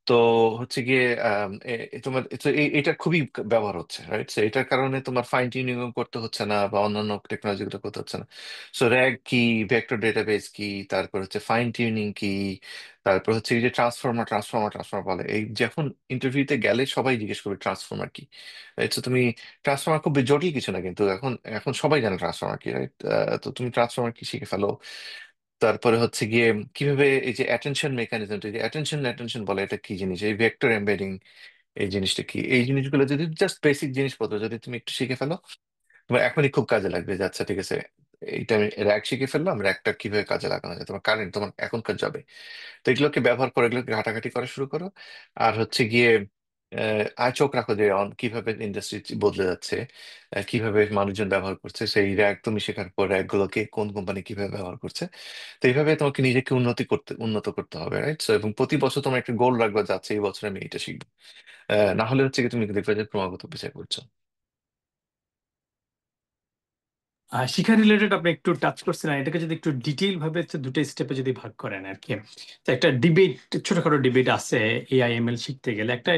তো হচ্ছে গিয়ে তোমার তো এটা খুবই ব্যবহার হচ্ছে, রাইট? এটার কারণে তোমার ফাইন টিউনিং করতে হচ্ছে না বা অন্যান্য টেকনোলজি গুলো করতে হচ্ছে না। সো র্যাগ কি, ভেক্টর ডেটাবেস কি, তারপর হচ্ছে ফাইন টিউনিং কি, তারপর হচ্ছে এই যে ট্রান্সফর্মার বলে, এই যখন ইন্টারভিউতে গেলে সবাই জিজ্ঞেস করবে ট্রান্সফর্মার কি, রাইট? সো তুমি ট্রান্সফর্মার খুব জটিল কিছু না, কিন্তু এখন এখন সবাই জানে ট্রান্সফর্মার কি, রাইট? তো তুমি ট্রান্সফর্মার কি শিখে ফেলো। তারপরে হচ্ছে গিয়ে কিভাবে এই যে অ্যাটেনশন মেকানিজমটা, যে অ্যাটেনশন বলে, এটা কি জিনিস, এই ভেক্টর এমবেডিং এই জিনিসটা কি, এই জিনিসগুলো যদি জাস্ট বেসিক জিনিসপত্র যদি তুমি একটু শিখে ফেলো, তোমার এখনই খুব কাজে লাগবে যে আচ্ছা ঠিক আছে, এইটা আমি র্যাক শিখে ফেললাম, র্যাকটা কিভাবে কাজে লাগানো যায় তোমার কারেন্ট, তোমার এখনকার জবে। তো এগুলোকে ব্যবহার করে, এগুলোকে ঘাটাঘাটি করা শুরু করো। আর হচ্ছে গিয়ে চোখ রাখো যে কিভাবে ইন্ডাস্ট্রি বদলে যাচ্ছে, কিভাবে মানুষজন ব্যবহার করছে, সেই র্যাক তুমি শেখার পর র্যাক গুলোকে কোন কোম্পানি কিভাবে ব্যবহার করছে। তো এইভাবে তোমাকে নিজেকে উন্নত করতে হবে, রাইট? এবং প্রতি বছর তোমার একটা গোল রাখবা যাচ্ছে এই বছর আমি এটা শিখবো। না হলে হচ্ছে কি তুমি দেখবে যে ক্রমাগত পিছিয়ে পড়ছো। শিক্ষা রিলেটেড আপনি একটু টাচ করছেন, এটাকে যদি একটু ডিটেইল ভাবে হচ্ছে দুটো স্টেপে যদি ভাগ করেন আর কি। তো একটা ডিবেট, ছোটখাটো ডিবেট আছে এআইএমএল শিখতে গেলে। একটা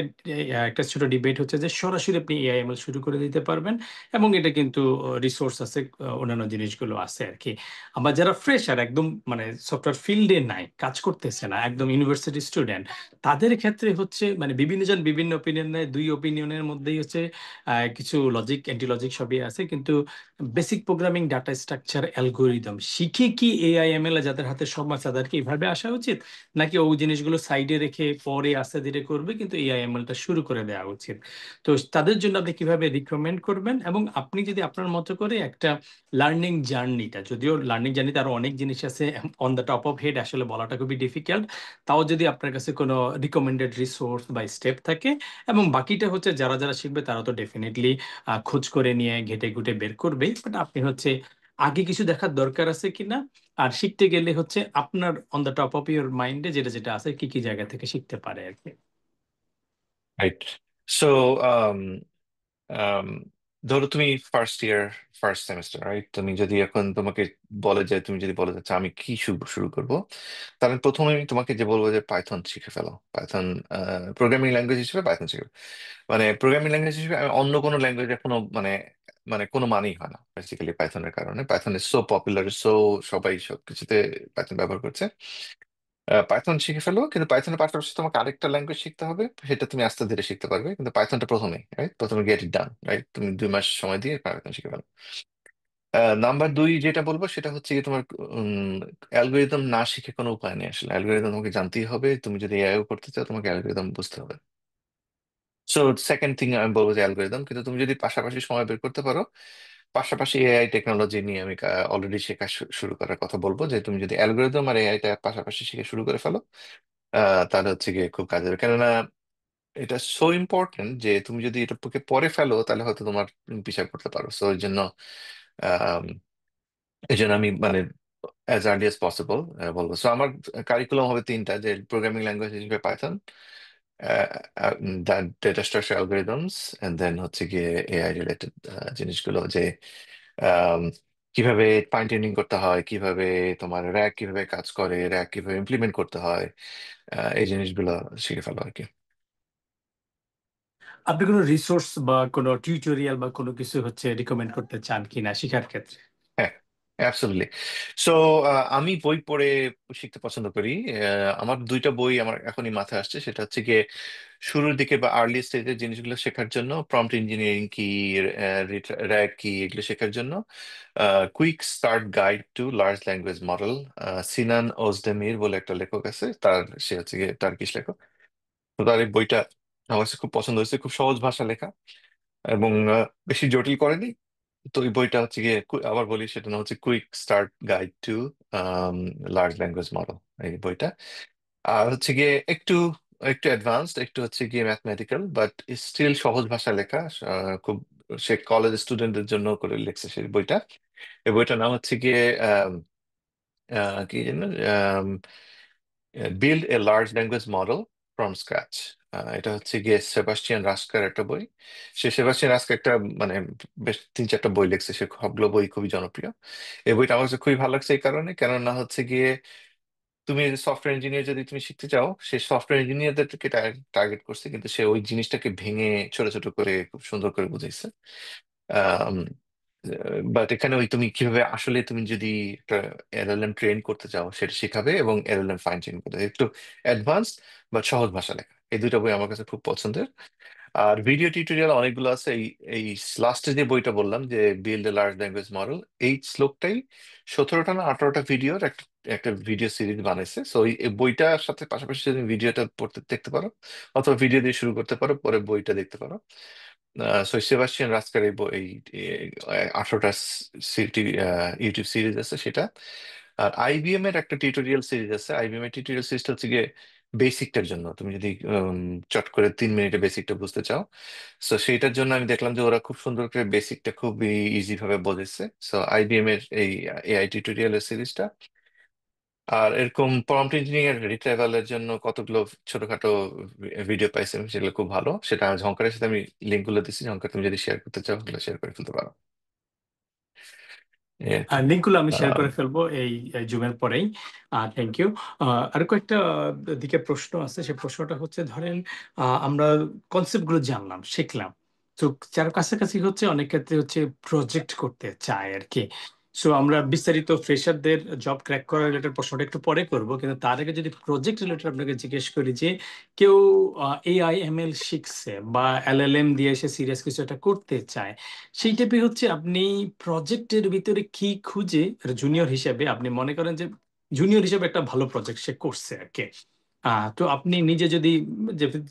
একটা ছোট ডিবেট হচ্ছে যে সরাসরি আপনি এআইএমএল শুরু করে দিতে পারবেন, এবং এটা কিন্তু রিসোর্স আছে, অন্যান্য জিনিসগুলো আছে আর কি। আবার যারা ফ্রেশার, একদম মানে সফটওয়্যার ফিল্ডে নাই, কাজ করতেছে না, একদম ইউনিভার্সিটি স্টুডেন্ট, তাদের ক্ষেত্রে হচ্ছে মানে বিভিন্ন জন বিভিন্ন ওপিনিয়ন নেয়, দুই ওপিনিয়নের মধ্যেই হচ্ছে কিছু লজিক অ্যান্টি লজিক সবই আছে, কিন্তু basic programming, data structure, algorithm শিখে কি এআইএমএল যাদের হাতে সময় আছে তাদেরকে এইভাবে আসা উচিত, নাকি ওই জিনিসগুলো সাইডে রেখে পরে আস্তে ধীরে করবে কিন্তু এআইএমএলটা শুরু করে দেওয়া উচিত? তো তাদের জন্য আপনি কিভাবে রিকমেন্ড করবেন? এবং আপনি যদি আপনার মতো করে একটা লার্নিং জার্নিটা, যদিও লার্নিং জার্নিতে আরো অনেক জিনিস আছে, on the top of head আসলে বলাটা খুবই ডিফিকাল্ট, তাও যদি আপনার কাছে কোনো রিকমেন্ডেড রিসোর্স বা স্টেপ থাকে, এবং বাকিটা হচ্ছে যারা যারা শিখবে তারা তো ডেফিনেটলি খোঁজ করে নিয়ে ঘেটে ঘুটে বের করবেই, বাট আপনি হচ্ছে আগে কিছু দেখার দরকার আছে কিনা, আর শিখতে গেলে হচ্ছে আপনার on the top of your মাইন্ডে যেটা যেটা আছে কি কি জায়গা থেকে শিখতে পারে আর কি। রাইট। সো ধরো তুমি first year, first semester, right? তুমি যদি এখন তোমাকে বলে যে, তুমি যদি বলে যাচ্ছে আমি কি শুরু শুরু করবো, তাহলে প্রথমে আমি তোমাকে যে বলবো যে পাইথন শিখে ফেলো। পাইথন প্রোগ্রামিং ল্যাঙ্গুয়েজ হিসেবে পাইথন শিখে, মানে প্রোগ্রামিং ল্যাঙ্গুয়েজ হিসেবে অন্য কোনো ল্যাঙ্গুয়েজের কোনো মানে মানে কোনো মানেই হয় না বেসিক্যালি পাইথনের কারণে। Python is so popular, so সবাই সবকিছুতে পাইথন ব্যবহার করছে। পাইথন শিখে ফেলো, কিন্তু পাইথনের পাশাপাশি তোমাকে আরেকটা ল্যাঙ্গুয়েজ শিখতে হবে, সেটা তুমি আস্তে ধীরে শিখতে পারবে, কিন্তু পাইথনটা প্রথমে, রাইট? প্রথমে গেট ইট ডান, রাইট? তুমি 2 মাস সময় দিয়ে পাইথন শিখে ফেলো। নাম্বার 2 যেটা বলবো সেটা হচ্ছে কি, তোমার অ্যালগোরিদম না শিখে কোনো উপায় নেই আসলে। অ্যালগোরিদম তোমাকে জানতেই হবে, তুমি যদি এআইও করতে চাও তোমাকে অ্যালগোরিদম বুঝতে হবে। সো সেকেন্ড থিং আমি বলবো যে অ্যালগোরিদম, কিন্তু তুমি যদি পাশাপাশি সময় বের করতে পারো, পাশাপাশি এআই টেকনোলজি নিয়ে আমি অলরেডি শেখা শুরু করার কথা বলবো, যে তুমি যদি অ্যালগোরিদম আর এআইটা পাশাপাশি শিখে শুরু করে ফেলো, তাহলে হচ্ছে গিয়ে খুব কাজে হবে। কেননা এটা সো ইম্পর্টেন্ট যে তুমি যদি এটাকে পরে ফেলো তাহলে হয়তো তোমার পিছিয়ে পড়তে পারো। সো আম, এই জন্য আমি মানে অ্যাজ আর্লি অ্যাজ পসিবল বলবো। সো আমার কারিকুলাম হবে তিনটা, যে প্রোগ্রামিং ল্যাঙ্গুয়েজ হিসেবে Python, data structure algorithms, and then হচ্ছে গিয়ে এআই রিলেটেড জিনিসগুলো, যে আম, কিভাবে ফাইন টিউনিং করতে হয়, কিভাবে তোমার র্যাক কিভাবে কাজ করে, র্যাক কিভাবে ইমপ্লিমেন্ট করতে হয়, এই জিনিসগুলো শিখে ফেলো আর কি। আপনি কোনো রিসোর্স বা কোনো টিউটোরিয়াল বা কোনো কিছু হচ্ছে রিকমেন্ড করতে চান কিনা শেখার ক্ষেত্রে? হ্যাঁ, অ্যাবসলিউটলি। সো আমি বই পড়ে শিখতে পছন্দ করি। আমার 2টা বই আমার এখনই মাথায় আসছে, সেটা হচ্ছে গিয়ে শুরুর দিকে বা আর্লি স্টেজের জিনিসগুলো শেখার জন্য, প্রম্পট ইঞ্জিনিয়ারিং কি, র্যাগ কি, এগুলো শেখার জন্য quick start guide to large language model, সিনান ওজদেমির বলে একটা লেখক আছে, সে হচ্ছে গিয়ে টার্কিশ লেখক। তো তার এই বইটা আমার কাছে খুব পছন্দ হয়েছে, খুব সহজ ভাষা লেখা, এবং বেশি জটিল করেনি। তো এই বইটা হচ্ছে গিয়ে আবার বলি, সেটা না হচ্ছে quick start guide to large language model, এই বইটা। আর হচ্ছে গিয়ে একটু একটু অ্যাডভান্সড, একটু হচ্ছে গিয়ে ম্যাথমেটিক্যাল, বাট স্টিল সহজ ভাষায় লেখা। খুব, সে কলেজ স্টুডেন্টদের জন্য করে লিখছে সেই বইটা। এই বইটার নাম হচ্ছে গিয়ে আম, কি যেন, build a large language model from scratch. এটা হচ্ছে গিয়ে সেবাস্টিয়ান রাস্কার একটা বই। সেবাস্টিয়ান রাস্কার একটা মানে বেশ 3-4টা বই লিখছে, সে সবগুলো বই খুবই জনপ্রিয়। এই বইটা আমার কাছে খুবই ভালো লাগছে এই কারণে, কেননা হচ্ছে গিয়ে তুমি সফটওয়্যার ইঞ্জিনিয়ার যদি তুমি শিখতে চাও, সে সফটওয়্যার ইঞ্জিনিয়ারদেরকে টার্গেট করছে, কিন্তু সে ওই জিনিসটাকে ভেঙে ছোট ছোট করে খুব সুন্দর করে বুঝাইছে। বাট এখানে ওই তুমি কিভাবে আসলে তুমি যদি একটা এলএলএম ট্রেন করতে চাও সেটা শেখাবে, এবং এলএলএম ফাইন টিউন করতে একটু অ্যাডভান্সড বাট সহজ ভাষা লেখা। এই 2টা বই আমার কাছে খুব পছন্দের। আর ভিডিও টিউটোরিয়াল অনেকগুলো আছে। এই এই লাস্টে যে বইটা বললাম, যে build a large language model, এই শ্লোকটাই 17টা না 18টা ভিডিওর একটা একটা ভিডিও সিরিজ বানাইছে। সো এই বইটার সাথে পাশাপাশি যদি ভিডিওটা পড়তে দেখতে পারো, অথবা ভিডিও দিয়ে শুরু করতে পারো, পরে বইটা দেখতে পারো। সো সেবাস্টিয়ান রাস্কার এই 18টা ইউটিউব সিরিজ আছে সেটা। আর আইবিএম এর একটা টিউটোরিয়াল সিরিজ আছে। আইবিএম এর টিউটোরিয়াল সিরিজটা হচ্ছে গিয়ে বেসিকটার জন্য, তুমি যদি চট করে 3 মিনিটে বেসিকটা বুঝতে চাও। সো সেইটার জন্য আমি দেখলাম যে ওরা খুব সুন্দর করে বেসিকটা খুবই ইজি ভাবে বোঝাচ্ছে। সো আইবিএম এর এই এআই টিউটোরিয়ালের সিরিজটা। আর এরকম প্রম্পট ইঞ্জিনিয়ারিং রিট্রাইভালের জন্য কতগুলো ছোটখাটো ভিডিও পাইছি আমি, সেগুলো খুব ভালো। সেটা ঝঙ্কারের সাথে আমি লিঙ্ক গুলো দিচ্ছি, ঝঙ্কার তুমি যদি শেয়ার করতে চাও তাহলে শেয়ার করে ফেলতে পারো, এই আর কি। আর লিঙ্কগুলো আমি শেয়ার আহ, করে ফেলবো এই জুমের পরেই। Thank you. আর কয়েকটা দিকে প্রশ্ন আছে, সেই প্রশ্নটা হচ্ছে ধরেন আমরা কনসেপ্ট গুলো জানলাম, শিখলাম, তো যার কাছাকাছি হচ্ছে অনেক ক্ষেত্রে হচ্ছে প্রজেক্ট করতে চায় আর কি, সো আমরা বিস্তারিত ফ্রেশারদের জব ক্র্যাক করা রিলেটেড প্রশ্নটা একটু পরে করব, কিন্তু তার আগে যদি প্রজেক্ট রিলেটেড আপনাকে জিজ্ঞেস করি যে কেউ AIML শিখছে বা LLM দিয়ে এসে সিরিয়াস কিছু একটা করতে চায়, সেই টাইপে হচ্ছে আপনি প্রজেক্টের ভিতরে কি খুঁজে জুনিয়র হিসেবে আপনি মনে করেন যে জুনিয়র হিসেবে একটা ভালো প্রজেক্ট সে করছে আর কি। তো আপনি নিজে যদি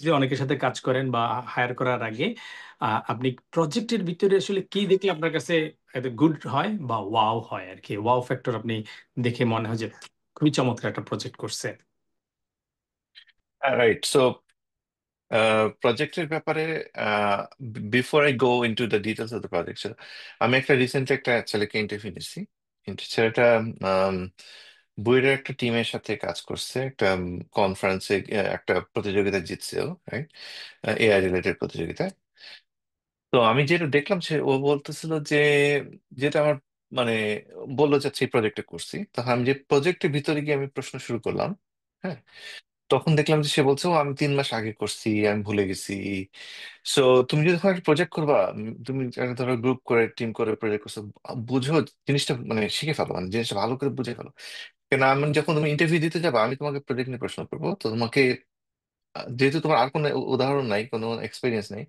যে অনেকের সাথে কাজ করেন বা হায়ার করার আগে আপনি প্রজেক্টের ভিতরে আসলে কি দেখলে আপনার কাছে গুড হয় বা ওয়াও হয় আর কি, ওয়াও ফ্যাক্টর আপনি দেখে মনে হয় যে খুবই চমৎকার একটা প্রজেক্ট করছে? রাইট। সো প্রজেক্টের ব্যাপারে before I go into the details of the project, আমি একটা রিসেন্টলি একটা ছেলেকে ইন্টারভিউ নিচ্ছি। ছেলেটা বইয়ের একটা টিমের সাথে কাজ করছে, একটা কনফারেন্সে একটা প্রতিযোগিতা জিতছেও, রাইট, এআই রিলেটেড প্রতিযোগিতায়। তো আমি যেটা দেখলাম, ও বলতেছিল যে যেটা আমার মানে বললো যে সেই প্রজেক্টে করছি, তখন আমি যে প্রজেক্টের ভিতরে গিয়ে আমি প্রশ্ন শুরু করলাম। হ্যাঁ, তখন দেখলাম যে সে বলছে, ও আমি 3 মাস আগে করছি, আমি ভুলে গেছি। সো তুমি যদি কোনো একটা প্রজেক্ট করবা, তুমি একটা ধরো গ্রুপ করে টিম করে প্রজেক্ট করছো, বুঝো জিনিসটা, মানে শিখে ফেলো, মানে জিনিসটা ভালো করে বুঝে ফেলো। কেন আমি যখন তুমি ইন্টারভিউ দিতে যাবে, আমি তোমাকে প্রজেক্ট নিয়ে প্রশ্ন করবো, তো তোমাকে যেহেতু তোমার আর কোনো উদাহরণ নাই, কোনো এক্সপিরিয়েন্স নেই,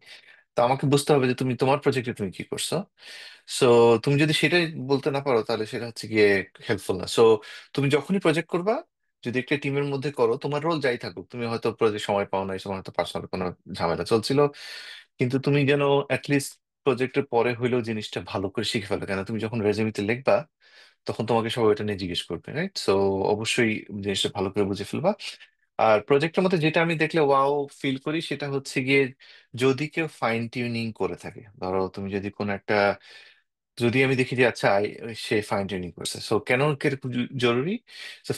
তো আমাকে বুঝতে হবে যে তুমি তোমার প্রজেক্টে তুমি কি করছো। সো তুমি যদি সেটাই বলতে না পারো, তাহলে সেটা হচ্ছে গিয়ে হেল্পফুল না। সো তুমি যখনই প্রজেক্ট করবা, যদি একটা টিমের মধ্যে করো, তোমার রোল যাই থাকুক, তুমি হয়তো প্রজেক্ট সময় পাও নাই, সময় হয়তো পার্সোনাল কোনো ঝামেলা চলছিল, কিন্তু তুমি যেন অ্যাটলিস্ট প্রজেক্টের পরে হইলেও জিনিসটা ভালো করে শিখে ফেলো। কেন তুমি যখন রেজিউমিতে লিখবা, তখন তোমাকে সবাই এটা নিয়ে জিজ্ঞেস করবে, রাইট? সো অবশ্যই জিনিসটা ভালো করে বুঝে ফেলবা। আর প্রজেক্টের মধ্যে যেটা আমি দেখলে ওয়াও ফিল করি, সেটা হচ্ছে গিয়ে যদি কেউ ফাইন টিউনিং করে থাকে। ধরো তুমি যদি কোনো একটা, যদি আমি দেখি যে আচ্ছা সে ফাইন টিউনিং করছে, সো কেন কিরকম জরুরি?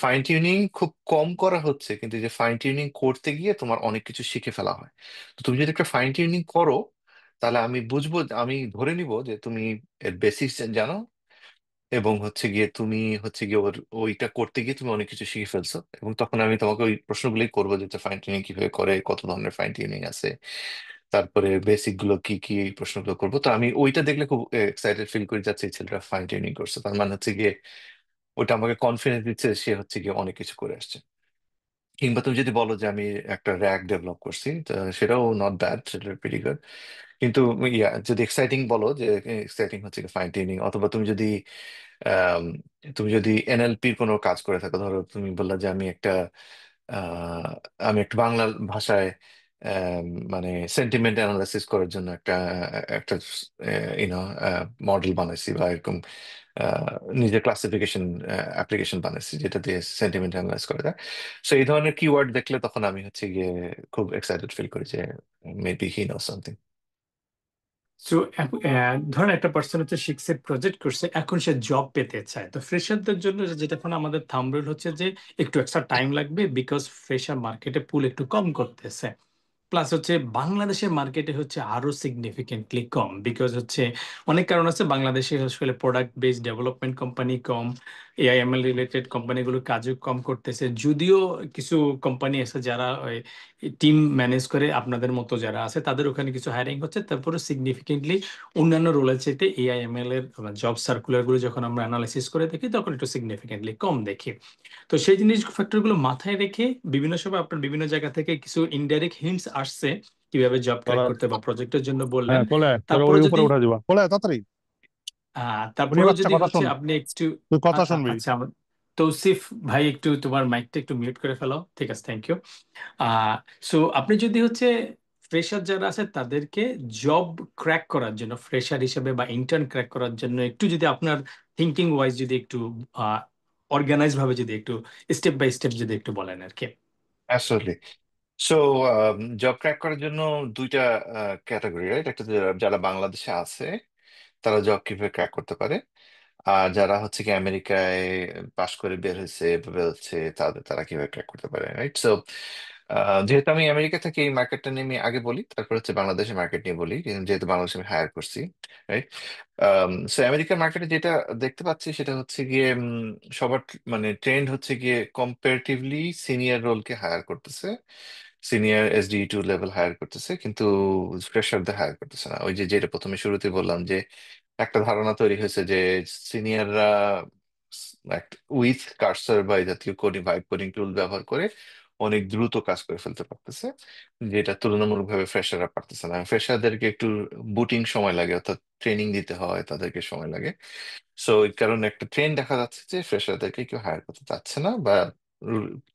ফাইন টিউনিং খুব কম করা হচ্ছে, কিন্তু যে ফাইন টিউনিং করতে গিয়ে তোমার অনেক কিছু শিখে ফেলা হয়। তো তুমি যদি একটা ফাইন টিউনিং করো, তাহলে আমি বুঝবো, আমি ধরে নিব যে তুমি এর বেসিক্স জানো, এবং হচ্ছে গিয়ে তুমি হচ্ছে গিয়ে ওইটা করতে গিয়ে তুমি অনেক কিছু শিখে ফেলছো, এবং তখন আমি তোমাকে ওই প্রশ্নগুলোই করবো যে ফাইন টিউনিং কিভাবে করে, কত ধরনের ফাইন টিউনিং আছে, তারপরে বেসিক গুলো কি কি, এই প্রশ্নগুলো করবো। তো আমি ওইটা দেখলে খুব এক্সাইটেড ফিল করে যাচ্ছে, এই ছেলেটা ফাইন টিউনিং করছে, তার মানে হচ্ছে গিয়ে ওইটা আমাকে কনফিডেন্স দিচ্ছে সে হচ্ছে গিয়ে অনেক কিছু করে আসছে। কিংবা তুমি যদি বলো যে আমি একটা র্যাক ডেভেলপ করছি, তো সেটাও নট ব্যাড, সেটা প্রিটি গুড। কিন্তু ইয়া, যদি এক্সাইটিং বলো, যে এক্সাইটিং হচ্ছে ফাইন টিউনিং। অথবা আম, তুমি যদি এনএলপির কোনো কাজ করে থাকো, ধরো তুমি বললা যে আহ, আমি একটা বাংলা ভাষায় আম, মানে সেন্টিমেন্ট অ্যানালাইসিস করার জন্য একটা একটা ইউনো মডেল বানাইছি, বা এরকম আহ, নিজের ক্লাসিফিকেশন অ্যাপ্লিকেশন বানাইছি, যেটা দিয়ে সেন্টিমেন্ট অ্যানালাইজ করা যায়। সো এই ধরনের কিওয়ার্ড দেখলে তখন আমি হচ্ছে গিয়ে খুব এক্সাইটেড ফিল করি যে maybe he know something. So ধরেন একটা পার্সন হচ্ছে শিখছে, প্রজেক্ট করছে, এখন সে জব পেতে চায়। তো ফ্রেশারদের জন্য যেটা এখন আমাদের থাম্ব রুল হচ্ছে যে একটু এক্সট্রা টাইম লাগবে, বিকজ ফ্রেশার মার্কেটে পুল একটু কম করতেছে। প্লাস হচ্ছে বাংলাদেশের মার্কেটে হচ্ছে আরো সিগনিফিকেন্টলি কম, বিকজ হচ্ছে অনেক কারণ আছে। বাংলাদেশে আসলে প্রোডাক্ট বেসড ডেভেলপমেন্ট কোম্পানি কম, AIML রিলেটেড কোম্পানিগুলো কাজও কম করতেছে। যদিও কিছু কোম্পানি আছে যারা টিম ম্যানেজ করে, আপনাদের মতো যারা আছে তাদের ওখানে কিছু হায়ারিং হচ্ছে, তারপরে সিগনিফিকেন্টলি অন্যান্য রোলের চাইতে AIML এর জব সার্কুলার গুলো যখন আমরা অ্যানালাইসিস করে দেখি, তখন একটু সিগনিফিকেন্টলি কম দেখি। তো সেই জিনিস ফ্যাক্টরগুলো মাথায় রেখে বিভিন্ন সময় আপনার বিভিন্ন জায়গা থেকে কিছু ইনডাইরেক্ট হিন্টস আসছে কিভাবে জব ক্র্যাক তোরা করতে, বা প্রজেক্টের জন্য বললেন। হ্যাঁ কোলে তোরা তারপরে ওই যদি উপরে উঠা দিবা, কোলে তাড়াতাড়ি। উনি তারপরেও বাচ্চা যদি কথা হচ্ছে শুন, আপনি একটু তুই কথা শুনবি। আচ্ছা তৌসিফ ভাই, একটু তোমার মাইকটা একটু মিউট করে ফেলো, ঠিক আছে, থ্যাংক ইউ। সো আপনি যদি হচ্ছে ফ্রেশার যারা আছে তাদেরকে জব ক্র্যাক করার জন্য, ফ্রেশার হিসেবে বা ইন্টার্ন ক্র্যাক করার জন্য একটু যদি আপনার থিঙ্কিং ওয়াইজ যদি একটু অর্গানাইজ ভাবে যদি একটু স্টেপ বাই স্টেপ যদি একটু বলেন আর কি। অ্যাবসলিউটলি। সো জব ক্র্যাক করার জন্য দুইটা ক্যাটাগরি, রাইট? একটা যারা বাংলাদেশে আছে, তারা জব কিভাবে ক্র্যাক করতে পারে, আর যারা হচ্ছে কি আমেরিকায় পাশ করে বের হয়েছে এভাবে হচ্ছে, তারা কিভাবে ক্র্যাক করতে পারে, রাইট? সো যেহেতু আমি আমেরিকা থেকে এই মার্কেটটা নিয়ে আমি আগে বলি, তারপর হচ্ছে বাংলাদেশের মার্কেট নিয়ে বলি, যেহেতু বাংলাদেশে আমি হায়ার করছি, রাইট? সো আমেরিকার মার্কেটে যেটা দেখতে পাচ্ছি, সেটা হচ্ছে গিয়ে সবার মানে ট্রেন্ড হচ্ছে গিয়ে কম্পারেটিভলি সিনিয়র রোলকে হায়ার করতেছে, সিনিয়র SDE2 লেভেল হায়ার করতেছে, কিন্তু ফ্রেশারদের হায়ার করতেছে না। ওই যে যেটা প্রথমে শুরুতে বললাম, যে একটা ধারণা তৈরি হয়েছে যে সিনিয়ররা উইথ কার্সর বা এই জাতীয় কোডিং ভাইব কোডিং টুল ব্যবহার করে অনেক দ্রুত কাজ করে ফেলতে পারতেছে, যেটা তুলনামূলকভাবে ফ্রেশাররা পারতেছে না। ফ্রেশারদেরকে একটু বুটিং সময় লাগে, অর্থাৎ ট্রেনিং দিতে হয়, তাদেরকে সময় লাগে। সো এই কারণে একটা ট্রেন্ড দেখা যাচ্ছে যে ফ্রেশারদেরকে কেউ হায়ার করতে চাচ্ছে না, বা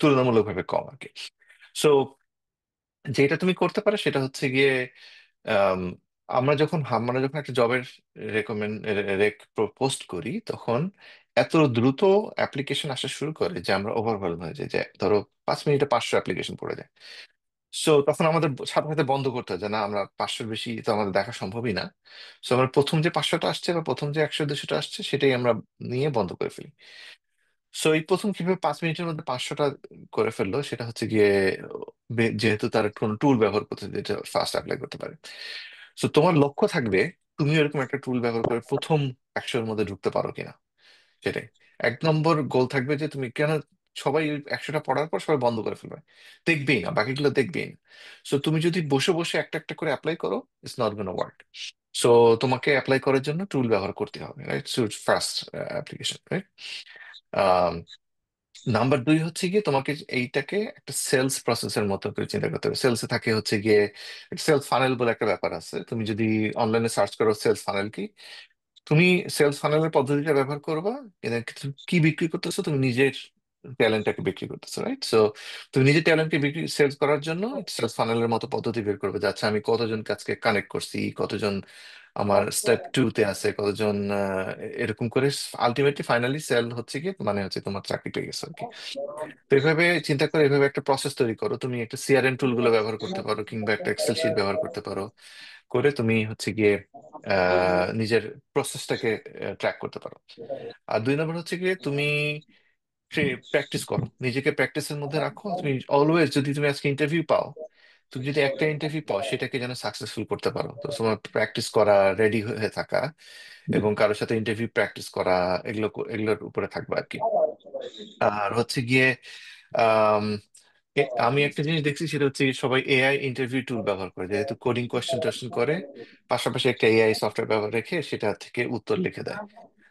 তুলনামূলকভাবে কম আর কি। সো যেটা তুমি করতে পারো সেটা হচ্ছে গিয়ে, আম, আমরা যখন একটা জবের রেকমেন্ড পোস্ট করি, তখন এত দ্রুত অ্যাপ্লিকেশন আসা শুরু করে যে আমরা ওভারওয়েলম হয়ে যাই, যে ধরো 5 মিনিটে 500 অ্যাপ্লিকেশন পড়ে যায়। সো তখন আমাদের সাথে সাথে বন্ধ করতে হয় যে না, আমরা 500-র বেশি তো আমাদের দেখা সম্ভবই না। সো আমরা প্রথম যে 500টা আসছে বা প্রথম যে 100-200টা আসছে সেটাই আমরা নিয়ে বন্ধ করে ফেলি। সো এই প্রথম কিভাবে 5 মিনিটের মধ্যে 500টা করে ফেললো, সেটা হচ্ছে গিয়ে যেহেতু তার কোনো টুল ব্যবহার করতে, যেটা ফাস্ট অ্যাপ্লাই করতে পারে। সো তোমার লক্ষ্য থাকবে তুমি এরকম একটা টুল ব্যবহার করে প্রথম 100-র মধ্যে ঢুকতে পারো কিনা, সেটাই 1 নম্বর গোল থাকবে। যে তুমি কেন, সবাই 100টা পড়ার পর সবাই বন্ধ করে ফেলবে, দেখবেই না, বাকিগুলো দেখবেই না। সো তুমি যদি বসে বসে একটা একটা করে অ্যাপ্লাই করো, it's not gonna work. So তোমাকে অ্যাপ্লাই করার জন্য টুল ব্যবহার করতে হবে, right? So first application, right? Number 2 হচ্ছে গিয়ে তোমাকে এইটাকে একটা সেলস প্রসেসের মতো করে চিন্তা করতে হবে। সেলসে থাকে হচ্ছে গিয়ে সেলস ফানেল বলে একটা ব্যাপার আছে। তুমি যদি অনলাইনে সার্চ করো সেলস ফানেল কি, তুমি সেলস ফানেলের পদ্ধতিটা ব্যবহার করবা। এদেরকে তুমি কি বিক্রি করতেছো? তুমি নিজের ট্যালেন্টটাকে বিক্রি করতেছো, রাইট? সো তুমি নিজের ট্যালেন্টকে বিক্রি সেলস করার জন্য সেলস ফানেলের মতো পদ্ধতি বের করবে, যে আচ্ছা আমি কতজন কাছকে কানেক্ট করছি, কতজন আমার স্টেপ 2-তে আছে, কতজন এরকম করে আলটিমেটলি ফাইনালি সেল হচ্ছে কি, মানে হচ্ছে তোমার চাকরি পেয়ে গেছো আর কি। তো এইভাবে চিন্তা করে এইভাবে একটা প্রসেস তৈরি করো। তুমি একটা সিআরএম টুল গুলো ব্যবহার করতে পারো, কিংবা একটা এক্সেল শিট ব্যবহার করতে পারো। করে তুমি হচ্ছে গিয়ে নিজের প্রসেসটাকে ট্র্যাক করতে পারো। আর 2 নম্বর হচ্ছে গিয়ে তুমি প্র্যাকটিস করো, নিজেকে প্র্যাকটিসের মধ্যে রাখো। তুমি অলওয়েজ, যদি তুমি আজকে ইন্টারভিউ পাও, তুমি যদি একটা ইন্টারভিউ পাও সেটাকে যেন সাকসেসফুল করতে পারো, তো তোমার প্র্যাকটিস করা, রেডি হয়ে থাকা, এবং কারোর সাথে ইন্টারভিউ প্র্যাকটিস করা, এগুলোর উপরে থাকবে আর কি। আর হচ্ছে গিয়ে আম, আমি একটা জিনিস দেখছি, সেটা হচ্ছে সবাই এআই ইন্টারভিউ টুল ব্যবহার করে, যেহেতু কোডিং কোয়েশ্চেন টোয়েশ্চেন করে, পাশাপাশি একটা এআই সফটওয়্যার ব্যবহার রেখে সেটা থেকে উত্তর লিখে দেয়।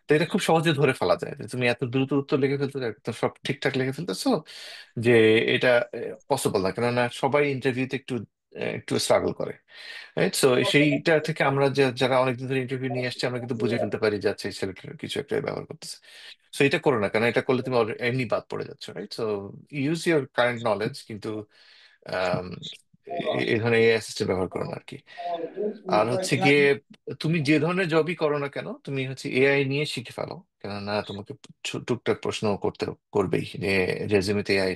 তো এটা খুব সহজে ধরে ফেলা যায় যে তুমি এত দ্রুত উত্তর লিখে ফেলতে, একদম সব ঠিকঠাক লিখে ফেলতেছো, যে এটা পসিবল না। কেননা সবাই ইন্টারভিউতে একটু স্ট্রাগল করে, রাইট? সো সেইটা থেকে আমরা যারা অনেকদিন ধরে ইন্টারভিউ নিয়ে আসছি, আমরা কিন্তু বুঝে ফেলতে পারি যে আচ্ছা এই ছেলেটা কিছু একটা ব্যবহার করতেছে। সো এটা করো না, কারণ এটা করলে তুমি এমনি বাদ পড়ে যাচ্ছ, right? So use your current knowledge, কিন্তু আম, এই ধরনের এআই অ্যাসিস্ট্যান্ট ব্যবহার করো না আর কি। আর হচ্ছে গিয়ে তুমি যে ধরনের জবই করো না কেন, তুমি হচ্ছে এআই নিয়ে শিখে ফেলো। কেননা তোমাকে টুকটাক প্রশ্ন করবেই, রেজিউমেতে এআই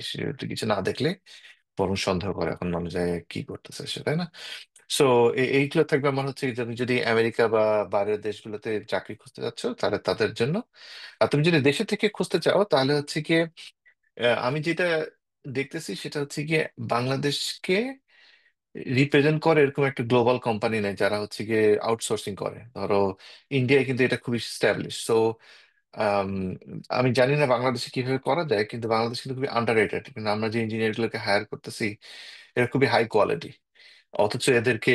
কিছু না দেখলে বরং সন্দেহ করে এখন মানুষ যায় কি করতেছে সে, তাই না? সো এইগুলো থাকবে আমার হচ্ছে, যে তুমি যদি আমেরিকা বা বাইরের দেশগুলোতে চাকরি খুঁজতে যাচ্ছ তাহলে তাদের জন্য। আর তুমি যদি দেশে থেকে খুঁজতে চাও তাহলে হচ্ছে গিয়ে, আমি যেটা দেখতেছি সেটা হচ্ছে গিয়ে, বাংলাদেশকে রিপ্রেজেন্ট করে এরকম একটা গ্লোবাল কোম্পানি নেই যারা হচ্ছে গিয়ে আউটসোর্সিং করে। ধরো ইন্ডিয়ায় কিন্তু এটা খুবই স্ট্যাবলিশ। সো আমি জানি না বাংলাদেশে কিভাবে করা যায়, কিন্তু বাংলাদেশ কিন্তু খুবই আন্ডার রেটেড। কিন্তু আমরা যে ইঞ্জিনিয়ার গুলোকে হায়ার করতেছি, এরা খুবই হাই কোয়ালিটি, অথচ এদেরকে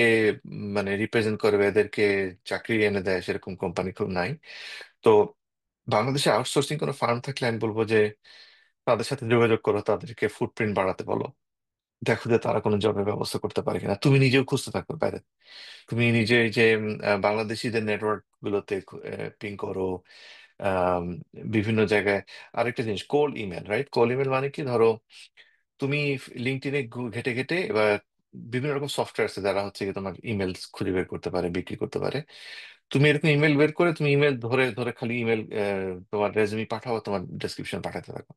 মানে রিপ্রেজেন্ট করবে, এদেরকে চাকরি এনে দেয় সেরকম কোম্পানি খুব নাই। তো বাংলাদেশে আউটসোর্সিং কোনো ফার্ম থাকলে আমি বলবো যে তাদের সাথে যোগাযোগ করো, তাদেরকে ফুটপ্রিন্ট বাড়াতে বলো, দেখো যে তারা কোনো জবের ব্যবস্থা করতে পারে কিনা। তুমি নিজেও খুঁজতে থাকো বাইরে, তুমি নিজে এই যে বাংলাদেশিদের নেটওয়ার্ক গুলোতে পিং করো, আম, বিভিন্ন জায়গায়। আরেকটা জিনিস, cold email, right? Cold email মানে কি, ধরো তুমি লিঙ্কডইনে ঘেটে ঘেটে, এবার বিভিন্ন রকম সফটওয়্যার আছে যারা হচ্ছে কি তোমার ইমেল খুঁজে বের করতে পারে, বিক্রি করতে পারে। তুমি এরকম ইমেল বের করে, তুমি ইমেল ধরে ধরে খালি ইমেল, তোমার রেজুমি পাঠাও, তোমার ডেসক্রিপশন পাঠাতে থাকো,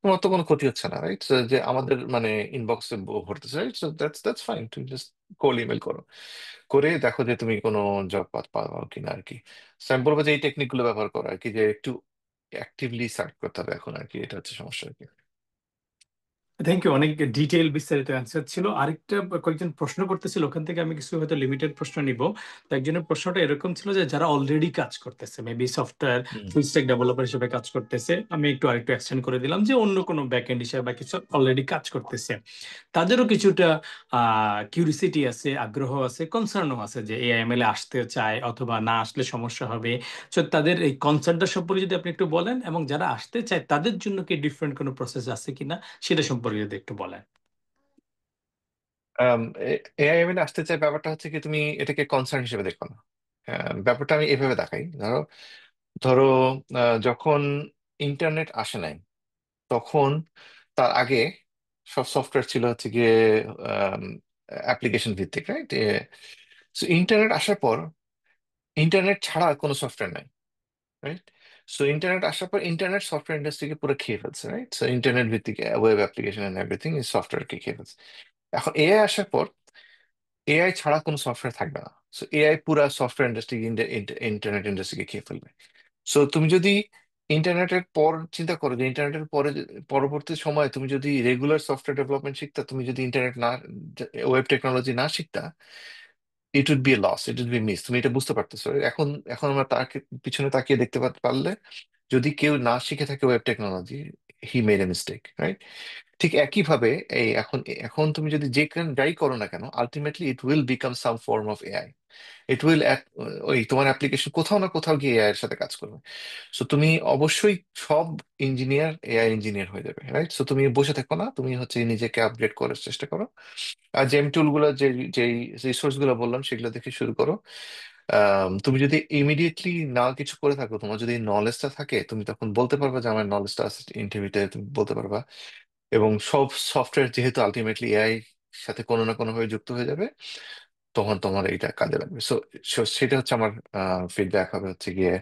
তোমার তো কোনো ক্ষতি হচ্ছে না, রাইট? যে আমাদের মানে ইনবক্সে ভরতেছে, রাইট? So that's fine. তুমি জাস্ট কোল্ড ইমেল করো, করে দেখো যে তুমি কোনো জব পাও কিনা আর কি। So আমি বলবো যে এই টেকনিক গুলো ব্যবহার করো আর কি, যে একটু অ্যাক্টিভলি সার্চ করতে হবে এখন আর কি, এটা হচ্ছে সমস্যা আর কি। থ্যাংক ইউ, অনেক ডিটেইল বিস্তারিত অ্যান্সার ছিল। আরেকটা কয়েকজন প্রশ্ন করতেছিল, ওখান থেকে আমি কিছু হয়তো লিমিটেড প্রশ্ন নিব। তো একজনের প্রশ্নটা এরকম ছিল যে যারা অলরেডি কাজ করতেছে, মেবি সফটওয়্যার হুম। ফুল স্ট্যাক ডেভেলপার হিসেবে কাজ করতেছে, আমি একটু আরেকটু এক্সটেন্ড করে দিলাম যে অন্য কোনো ব্যাকএন্ড হিসেবে বা কিছু অলরেডি কাজ করতেছে, তাদেরও কিছুটা কিউরিসিটি আছে, আগ্রহ আছে, কনসার্নও আছে যে এআইএমএল এ আসতে চায় অথবা না আসলে সমস্যা হবে। তো তাদের এই কনসার্নটা সম্পর্কে যদি আপনি একটু বলেন, এবং যারা আসতে চায় তাদের জন্য কি ডিফারেন্ট কোনো প্রসেস আছে কিনা সেটা সম্পর্কে যদি একটু বলেন। এআইএমএল আসতে চাই, ব্যাপারটা হচ্ছে কি তুমি এটাকে কনসার্ন হিসেবে দেখো না। ব্যাপারটা আমি এভাবে দেখাই। ধরো ধরো যখন ইন্টারনেট আসে নাই, তখন তার আগে সব সফটওয়্যার ছিল হচ্ছে গিয়ে অ্যাপ্লিকেশন ভিত্তিক, রাইট? ইন্টারনেট আসার পর ইন্টারনেট ছাড়া কোনো সফটওয়্যার নাই, রাইট? সো ইন্টারনেট আসার পর ইন্টারনেট সফটওয়্যার ইন্ডাস্ট্রিকে পুরো খেয়ে ফেলছে, রাইট? সো ইন্টারনেট ভিত্তিক ওয়েব অ্যাপ্লিকেশন এন্ড এভরিথিং এই সফটওয়্যারকে খেয়ে ফেলছে। এখন এআই আসার পর এআই ছাড়া কোনো সফটওয়্যার থাকবে না। সো এআই পুরা সফটওয়্যার ইন্ডাস্ট্রি, ইন্টারনেট ইন্ডাস্ট্রিকে খেয়ে ফেলবে। সো তুমি যদি ইন্টারনেটের পর চিন্তা করো যে ইন্টারনেটের পরে পরবর্তী সময়ে তুমি যদি রেগুলার সফটওয়্যার ডেভেলপমেন্ট শিখতা, তুমি যদি ইন্টারনেট না, ওয়েব টেকনোলজি না শিখতা, it would be loss, it would be miss. তুমি এটা বুঝতে পারতেছো এখন? এখন আমরা তাকে পিছনে তাকিয়ে দেখতে পারলে, যদি কেউ না শিখে থাকে web technology, he made a mistake, right? ঠিক একইভাবে এই এখন এখন তুমি যদি যে যাই করো না কেন, ultimately it will become some form of AI. It will, ওই তোমার অ্যাপ্লিকেশন কোথাও না কোথাও গিয়ে এআই এর সাথে কাজ করবে। সো তুমি অবশ্যই সব ইঞ্জিনিয়ার এআই ইঞ্জিনিয়ার হয়ে যাবে, রাইট? সো তুমি বসে থাকো না, তুমি হচ্ছে নিজেকে আপগ্রেড করার চেষ্টা করো। আর জেম টুল গুলো, যে রিসোর্স গুলো বললাম সেগুলো দেখে শুরু করো। তুমি যদি ইমিডিয়েটলি না কিছু করে থাকো, তোমার যদি নলেজটা থাকে, তুমি তখন বলতে পারবা যে আমার নলেজটা আছে, ইন্টারভিউতে তুমি বলতে পারবা। এবং সব সফটওয়্যার যেহেতু আলটিমেটলি এআই সাথে কোনো না কোনো ভাবে যুক্ত হয়ে যাবে, তখন তোমার এইটা কাজে লাগবে। সো সেটা হচ্ছে আমার ফিডব্যাক হবে হচ্ছে গিয়ে,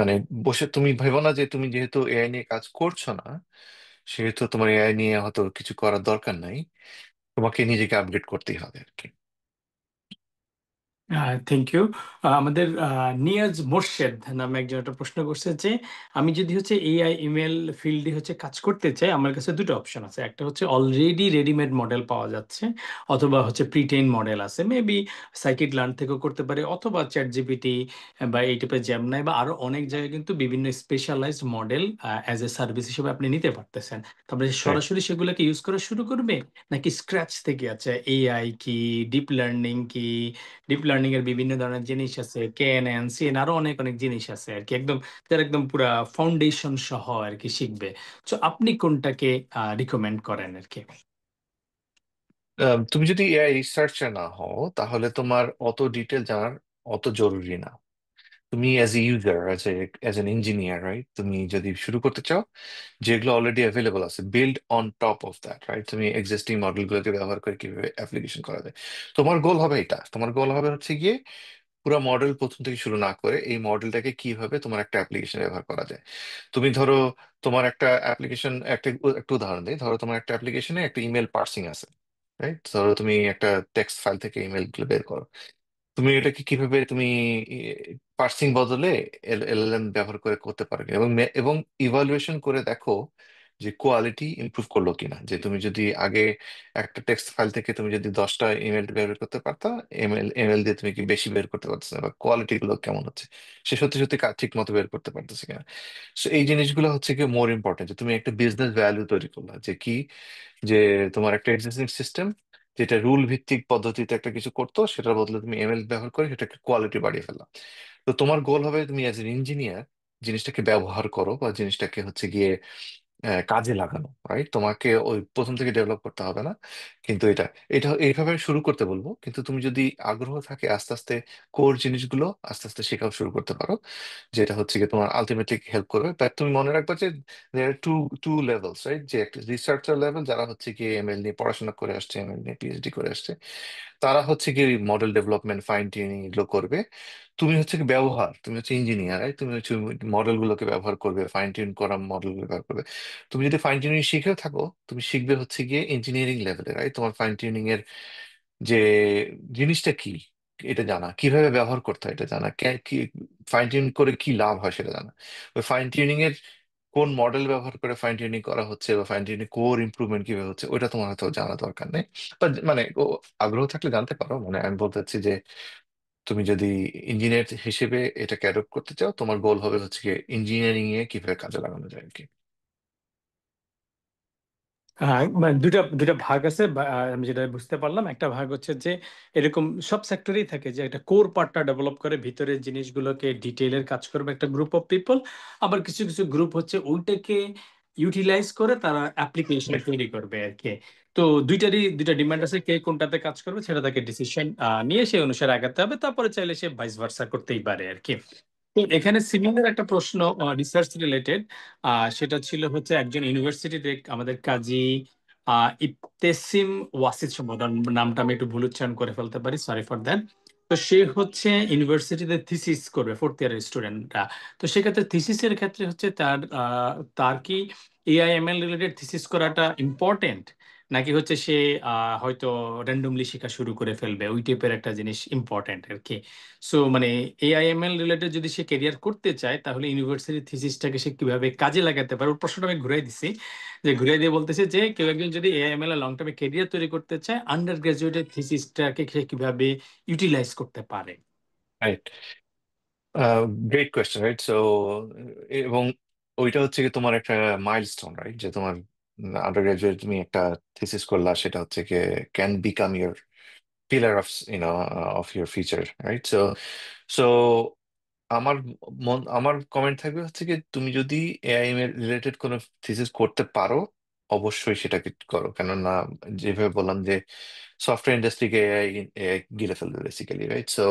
মানে বসে তুমি ভেবো না যে তুমি যেহেতু এআই নিয়ে কাজ করছো না, সেহেতু তোমার এআই নিয়ে হয়তো কিছু করার দরকার নাই। তোমাকে নিজেকে আপগ্রেড করতেই হবে আর কি। Thank you. আমাদের নিয়াজ মোর্শেদ নামে একজন একটা প্রশ্ন করছে যে আমি যদি হচ্ছে এআই ইমেল ফিল্ডে হচ্ছে কাজ করতে চাই, আমার কাছে দুটো অপশন আছে। একটা হচ্ছে অলরেডি রেডিমেড মডেল পাওয়া যাচ্ছে, অথবা হচ্ছে প্রিটেইন মডেল আছে, মেবি সাইকিট লার্ন থেকেও করতে পারে, অথবা চ্যাট জিপিটি বা এই টাইপের জ্যামনাই বা আরো অনেক জায়গায় কিন্তু বিভিন্ন specialized model as a service হিসেবে আপনি নিতে পারতেছেন। তারপরে রাইট। সরাসরি সেগুলোকে ইউজ করা শুরু করবে, নাকি স্ক্র্যাচ থেকে আছে এআই কি, ডিপ লার্নিং কি, ডিপ লার্নিং এর বিভিন্ন ধরনের জিনিস আছে, কেএনএন সিএন আরো অনেক অনেক জিনিস আছে আর কি, একদম যারা একদম পুরা ফাউন্ডেশন সহ আর কি শিখবে। তো আপনি কোনটাকে রিকমেন্ড করেন আর কি? তুমি যদি এআই রিসার্চার না হও, তাহলে তোমার অত ডিটেল জানার অত জরুরি না। তুমি as a user, as an engineer, right? তুমি যদি শুরু করতে চাও, যেগুলো অলরেডি অ্যাভেলেবল আছে, build on top of that, right? তুমি এক্সিস্টিং মডেলগুলোকে ব্যবহার করে কিভাবে অ্যাপ্লিকেশন করা যায়, তোমার গোল হবে এটা। তোমার গোল হবে হচ্ছে গিয়ে পুরো মডেল প্রথম থেকে শুরু না করে এই মডেলটাকে কিভাবে তোমার একটা অ্যাপ্লিকেশন ব্যবহার করা যায়। তুমি ধরো তোমার একটা অ্যাপ্লিকেশন, একটা একটা উদাহরণ দিই। ধরো তোমার একটা অ্যাপ্লিকেশনে একটা ইমেল পার্সিং আছে, রাইট? ধরো তুমি একটা টেক্সট ফাইল থেকে ইমেল গুলো বের করো। তুমি এটাকে কিভাবে তুমি পার্সিং বদলে এলএলএম ব্যবহার করে করতে পারো কিনা, এবং এবং ইভালুয়েশন করে দেখো যে কোয়ালিটি ইমপ্রুভ করলো কিনা। যে তুমি যদি আগে একটা টেক্সট ফাইল থেকে তুমি যদি 10টা ইমেল বের করতে পারতা, এমএল দিয়ে তুমি কি বেশি বের করতে পারছো না, বা কোয়ালিটি গুলো কেমন হচ্ছে, সে সত্যি সত্যি কাজ ঠিক মতো বের করতে পারতেছে কিনা। সো এই জিনিসগুলো হচ্ছে কি মোর ইম্পর্টেন্ট, যে তুমি একটা বিজনেস ভ্যালু তৈরি করলা, যে কি, যে তোমার একটা এক্সিস্টিং সিস্টেম যেটা রুল ভিত্তিক পদ্ধতিতে একটা কিছু করতো, সেটার বদলে তুমি এমএল ব্যবহার করে সেটাকে কোয়ালিটি বাড়িয়ে ফেললা। তো তোমার গোল হবে তুমি অ্যাজ এন ইঞ্জিনিয়ার জিনিসটাকে ব্যবহার করো, বা জিনিসটাকে হচ্ছে গিয়ে কাজে লাগানো, রাইট? তোমাকে ওই প্রথম থেকে ডেভেলপ করতে হবে না। কিন্তু এটা এটা এইভাবে শুরু করতে বলবো। কিন্তু তুমি যদি আগ্রহ থাকে, আস্তে আস্তে কোর জিনিসগুলো আস্তে আস্তে শেখাও শুরু করতে পারো, যেটা হচ্ছে কি তোমার আলটিমেটলি হেল্প করবে। বাট তুমি মনে রাখবে যে there to two levels, right? যে একটা রিসার্চার লেভেল, যারা হচ্ছে কি এমএল নিয়ে পড়াশোনা করে আসছে, এমএল নিয়ে পিএইচডি করে আসছে, তারা হচ্ছে কি মডেল ডেভেলপমেন্ট ফাইন টিউনিং এগুলো করবে। তুমি হচ্ছে কি ব্যবহার, তুমি হচ্ছে ইঞ্জিনিয়ার, তুমি হচ্ছে মডেল গুলোকে ব্যবহার করবে, ফাইন টিউন করা মডেল গুলো ব্যবহার করবে। তুমি যদি ফাইন টিউনিং শিখে থাকো, তুমি শিখবে হচ্ছে গিয়ে ইঞ্জিনিয়ারিং লেভেলে, রাইট? তোমার ফাইন টিউনিং এর যে জিনিসটা কি, এটা জানা, কিভাবে ব্যবহার করতে হয় এটা জানা, কি ফাইন টিউন করে কি লাভ হয় সেটা জানা। ওই ফাইন টিউনিং এর কোন মডেল ব্যবহার করে ফাইন টিউনিং করা হচ্ছে বা ফাইন টিউনিং কোর ইমপ্রুভমেন্ট কিভাবে হচ্ছে ওইটা তোমার হয়তো জানা দরকার নেই। বা মানে আগ্রহ থাকলে জানতে পারো, মানে আমি বলতে চাচ্ছি যে তুমি যদি ইঞ্জিনিয়ার হিসেবে এটাকে অ্যাডপ্ট করতে চাও, তোমার গোল হবে হচ্ছে কি ইঞ্জিনিয়ারিং এ কিভাবে কাজে লাগানো যায় আর কি। হ্যাঁ, মানে দুইটা দুইটা ভাগ আছে আমি যেটা বুঝতে পারলাম, একটা ভাগ হচ্ছে যে এরকম সব সেক্টরেই থাকে যে একটা কোর পার্টটা ডেভেলপ করে ভিতরের জিনিসগুলোকে ডিটেইলের কাজ করবে একটা গ্রুপ অফ পিপল। আবার কিছু কিছু গ্রুপ হচ্ছে ওইটাকে ইউটিলাইজ করে তারা অ্যাপ্লিকেশন তৈরি করবে আর কি। তো দুইটারই দুইটা ডিমান্ড আছে, কে কোনটাতে কাজ করবে সেটা তাকে ডিসিশন নিয়ে সেই অনুসারে আগাতে হবে, তারপরে চাইলে সে ভাইস ভার্সা করতেই পারে আর কি। তো এখানে সিমিলার একটা প্রশ্ন রিসার্চ রিলেটেড, সেটা ছিল হচ্ছে একজন ইউনিভার্সিটিতে আমাদের কাজী ইবতেসিম ওয়াসিদ, সম্ভবত নামটা আমি একটু ভুল উচ্চারণ করে ফেলতে পারি, সরি ফর দ্যাট। তো সে হচ্ছে ইউনিভার্সিটিতে থিসিস করবে ফোর্থ ইয়ারের স্টুডেন্টরা। তো সেক্ষেত্রে থিসিসের ক্ষেত্রে হচ্ছে তার কি এআইএমএল রিলেটেড থিসিস করাটা ইম্পর্টেন্ট, নাকি হচ্ছে সে হয়তো র্যান্ডমলি শেখা শুরু করে ফেলবে, ওই টাইপের একটা জিনিস ইম্পর্টেন্ট আর কি। সো মানে এআইএমএল রিলেটেড যদি সে ক্যারিয়ার করতে চায় তাহলে ইউনিভার্সিটি থিসিসটাকে সে কিভাবে কাজে লাগাতে পারে, ওর প্রশ্নটা আমি ঘুরাই দিছি। যে ঘুরাই দিয়ে বলতেছে যে কেউ একজন যদি এআইএমএল এ লং টার্মে ক্যারিয়ার তৈরি করতে চায়, আন্ডার গ্রাজুয়েটের থিসিসটাকে সে কিভাবে ইউটিলাইজ করতে পারে। Right, great question, right. So এবং ওইটা হচ্ছে কি তোমার একটা মাইলস্টোন, রাইট, যে তোমার আন্ডার গ্রাজুয়েট তুমি একটা থিসিস করলা, সেটা হচ্ছে কি can become your pillar of of your future, right. So so আমার আমার কমেন্ট থাকবে হচ্ছে কি তুমি যদি এআই রিলেটেড কোনো থিসিস করতে পারো, অবশ্যই সেটাকে করো। কেননা যেভাবে বললাম যে সফটওয়্যার ইন্ডাস্ট্রিকে এআই গিলে ফেলবে বেসিক্যালি, রাইট। সো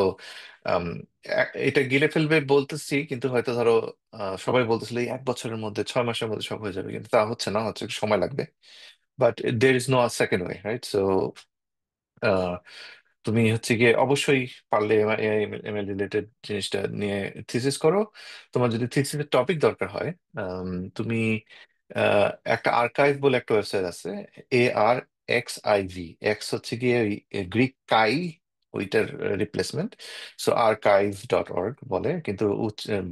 এটা গিলে ফেলবে বলতেছি, কিন্তু হয়তো ধরো সবাই বলতেছিল এই 1 বছরের মধ্যে 6 মাসের মধ্যে সব হয়ে যাবে, কিন্তু তা হচ্ছে না, হচ্ছে একটু সময় লাগবে। But there is no second way, right. So তুমি হচ্ছে গিয়ে অবশ্যই পারলে এমএল রিলেটেড জিনিসটা নিয়ে থিসিস করো। তোমার যদি থিসিসের টপিক দরকার হয়, তুমি একটা আর্কাইভ বলে একটা ওয়েবসাইট আছে, ARXIV। এক্স হচ্ছে গিয়ে ওই গ্রিক কাই, ওইটার রিপ্লেসমেন্ট। সো archive.org বলে, কিন্তু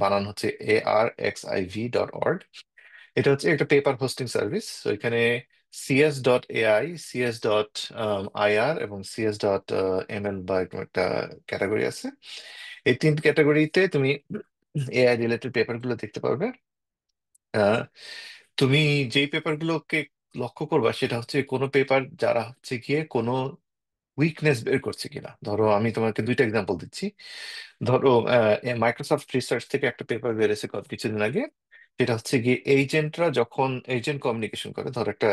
বানান হচ্ছে ARXIV.org। এটা হচ্ছে একটা পেপার হোস্টিং সার্ভিস। তো এখানে cs.ai, cs.ir এবং cs.ml বা এরকম একটা ক্যাটাগরি আছে। এই 3 ক্যাটাগরিতে তুমি এআই রিলেটেড পেপারগুলো দেখতে পারবে। আহ, তুমি যেই পেপারগুলোকে লক্ষ্য করবা সেটা হচ্ছে কোনো পেপার যারা হচ্ছে গিয়ে কোনো উইকনেস বের করছে কিনা। ধরো আমি তোমাকে 2টা এক্সাম্পল দিচ্ছি। ধরো মাইক্রোসফট রিসার্চ থেকে একটা পেপার বেরিয়েছে কিছুদিন আগে। সেটা হচ্ছে গিয়ে এজেন্টরা যখন এজেন্ট কমিউনিকেশন করে, ধরো একটা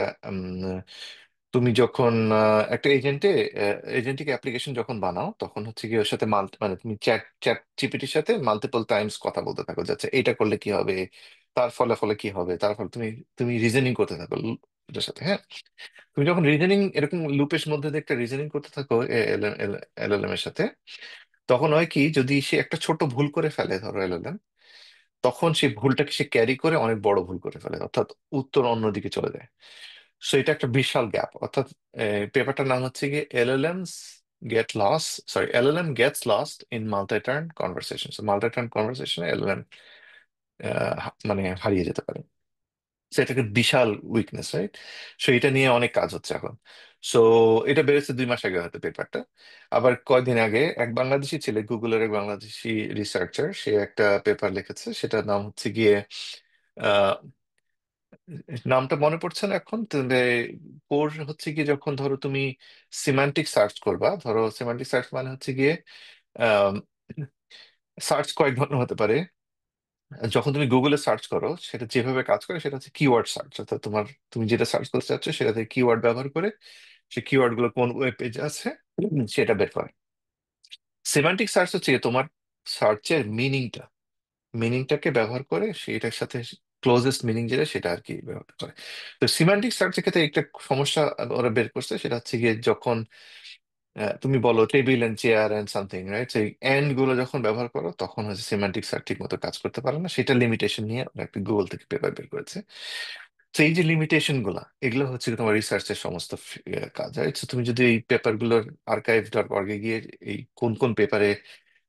তুমি যখন একটা এজেন্টিক অ্যাপ্লিকেশন যখন বানাও, তখন হচ্ছে কি ওর সাথে মানে তুমি চ্যাট চ্যাট জিপিটির সাথে মাল্টিপল টাইমস কথা বলতে থাকো, যাচ্ছে এটা করলে কি হবে, তার ফলে ফলে কি হবে, তার ফলে তুমি তুমি রিজনিং করতে থাকো এটার সাথে, হ্যাঁ। তুমি যখন রিজনিং এরকম লুপের মধ্যে দিয়ে একটা রিজনিং করতে থাকো এলএলএম এর সাথে, তখন হয় কি যদি সে একটা ছোট ভুল করে ফেলে, ধরো এলএলএম, তখন সেই ভুলটাকে সে ক্যারি করে অনেক বড় ভুল করে ফেলে, অর্থাৎ উত্তর অন্যদিকে চলে যায়। সো এটা একটা বিশাল গ্যাপ। অর্থাৎ পেপারটার নাম হচ্ছে কি LLMs get lost sorry LLM gets lost in multi-turn conversation. Multi-turn কনভারসেশনে এলএলএম মানে হারিয়ে যেতে পারে। সো এটা একটা বিশাল উইকনেস, রাইট। সো এটা নিয়ে অনেক কাজ হচ্ছে এখন। সো এটা বেড়েছে 2 মাস আগে হয়তো পেপারটা। আবার কয়দিন আগে এক বাংলাদেশি ছেলে, গুগলের এক বাংলাদেশি রিসার্চার, সে একটা পেপার লিখেছে, সেটার নাম হচ্ছে গিয়ে আহ, নামটা মনে পড়ছে না এখন, তবে ওর হচ্ছে গিয়ে যখন ধরো তুমি সিমান্টিক সার্চ করবা, ধরো সিমান্টিক সার্চ মানে হচ্ছে গিয়ে সার্চ কয়েক ধরনের হতে পারে। যখন তুমি গুগলে সার্চ করো, সেটা যেভাবে কাজ করে সেটা হচ্ছে কিওয়ার্ড সার্চ, অর্থাৎ তুমি যেটা সার্চ করতে চাচ্ছ সেটাতে কিওয়ার্ড ব্যবহার করে সেই কিওয়ার্ড গুলো কোন ওয়েব পেজে আছে সেটা বের করে। সেমান্টিক সার্চ হচ্ছে গিয়ে তোমার সার্চের মিনিংটাকে ব্যবহার করে সেটার সাথে ক্লোজেস্ট মিনিং যেটা সেটা আর কি ব্যবহার করে। তো সিমান্টিক সার্চের ক্ষেত্রে একটা সমস্যা ওরা বের করছে, সেটা হচ্ছে গিয়ে যখন তুমি বলো table and chair and something, right, সেই এন্ড গুলো যখন ব্যবহার করো তখন হচ্ছে সিমান্টিক সার্চ ঠিক মতো কাজ করতে পারে না। সেটা লিমিটেশন নিয়ে ওরা একটা গুগল থেকে পেপার বের করেছে। তো এই যে লিমিটেশন গুলা, এগুলো হচ্ছে তোমার রিসার্চের সমস্ত কাজ, রাইট। তুমি যদি এই পেপার গুলোর archive.org এ গিয়ে এই কোন কোন পেপারে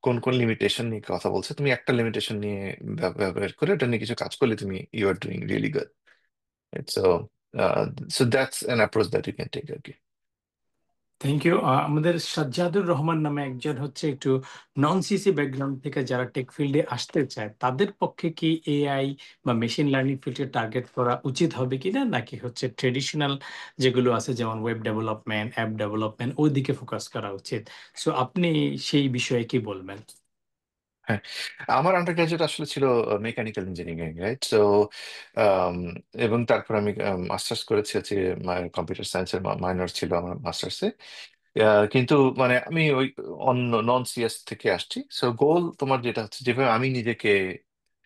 কোন কোন লিমিটেশন নিয়ে কথা বলছে, তুমি একটা লিমিটেশন নিয়ে ব্যবহার করে ওটা নিয়ে কিছু কাজ করলে তুমি you are doing really good. So so that's an approach that you can take আর কি। Thank you. আমাদের সাজ্জাদুর রহমান নামে একজন হচ্ছে একটু নন সিসি ব্যাকগ্রাউন্ড থেকে যারা টেক ফিল্ডে আসতে চায় তাদের পক্ষে কি এআই বা মেশিন লার্নিং ফিল্ডে টার্গেট করা উচিত হবে কিনা, নাকি হচ্ছে ট্রেডিশনাল যেগুলো আছে যেমন ওয়েব ডেভেলপমেন্ট, অ্যাপ ডেভেলপমেন্ট ওই দিকে ফোকাস করা উচিত? সো আপনি সেই বিষয়ে কি বলবেন? হ্যাঁ, আমার আন্ডার গ্রাজুয়েট আসলে ছিল মেকানিক্যাল ইঞ্জিনিয়ারিং, রাইট? সো এবং তারপর আমি মাস্টার্স করেছি হচ্ছে কম্পিউটার সায়েন্সের মাইনর ছিল আমার মাস্টার্সে। কিন্তু মানে আমি ওই অন্য নন সিএস থেকে আসছি। সো গোল তোমার যেটা হচ্ছে, যেভাবে আমি নিজেকে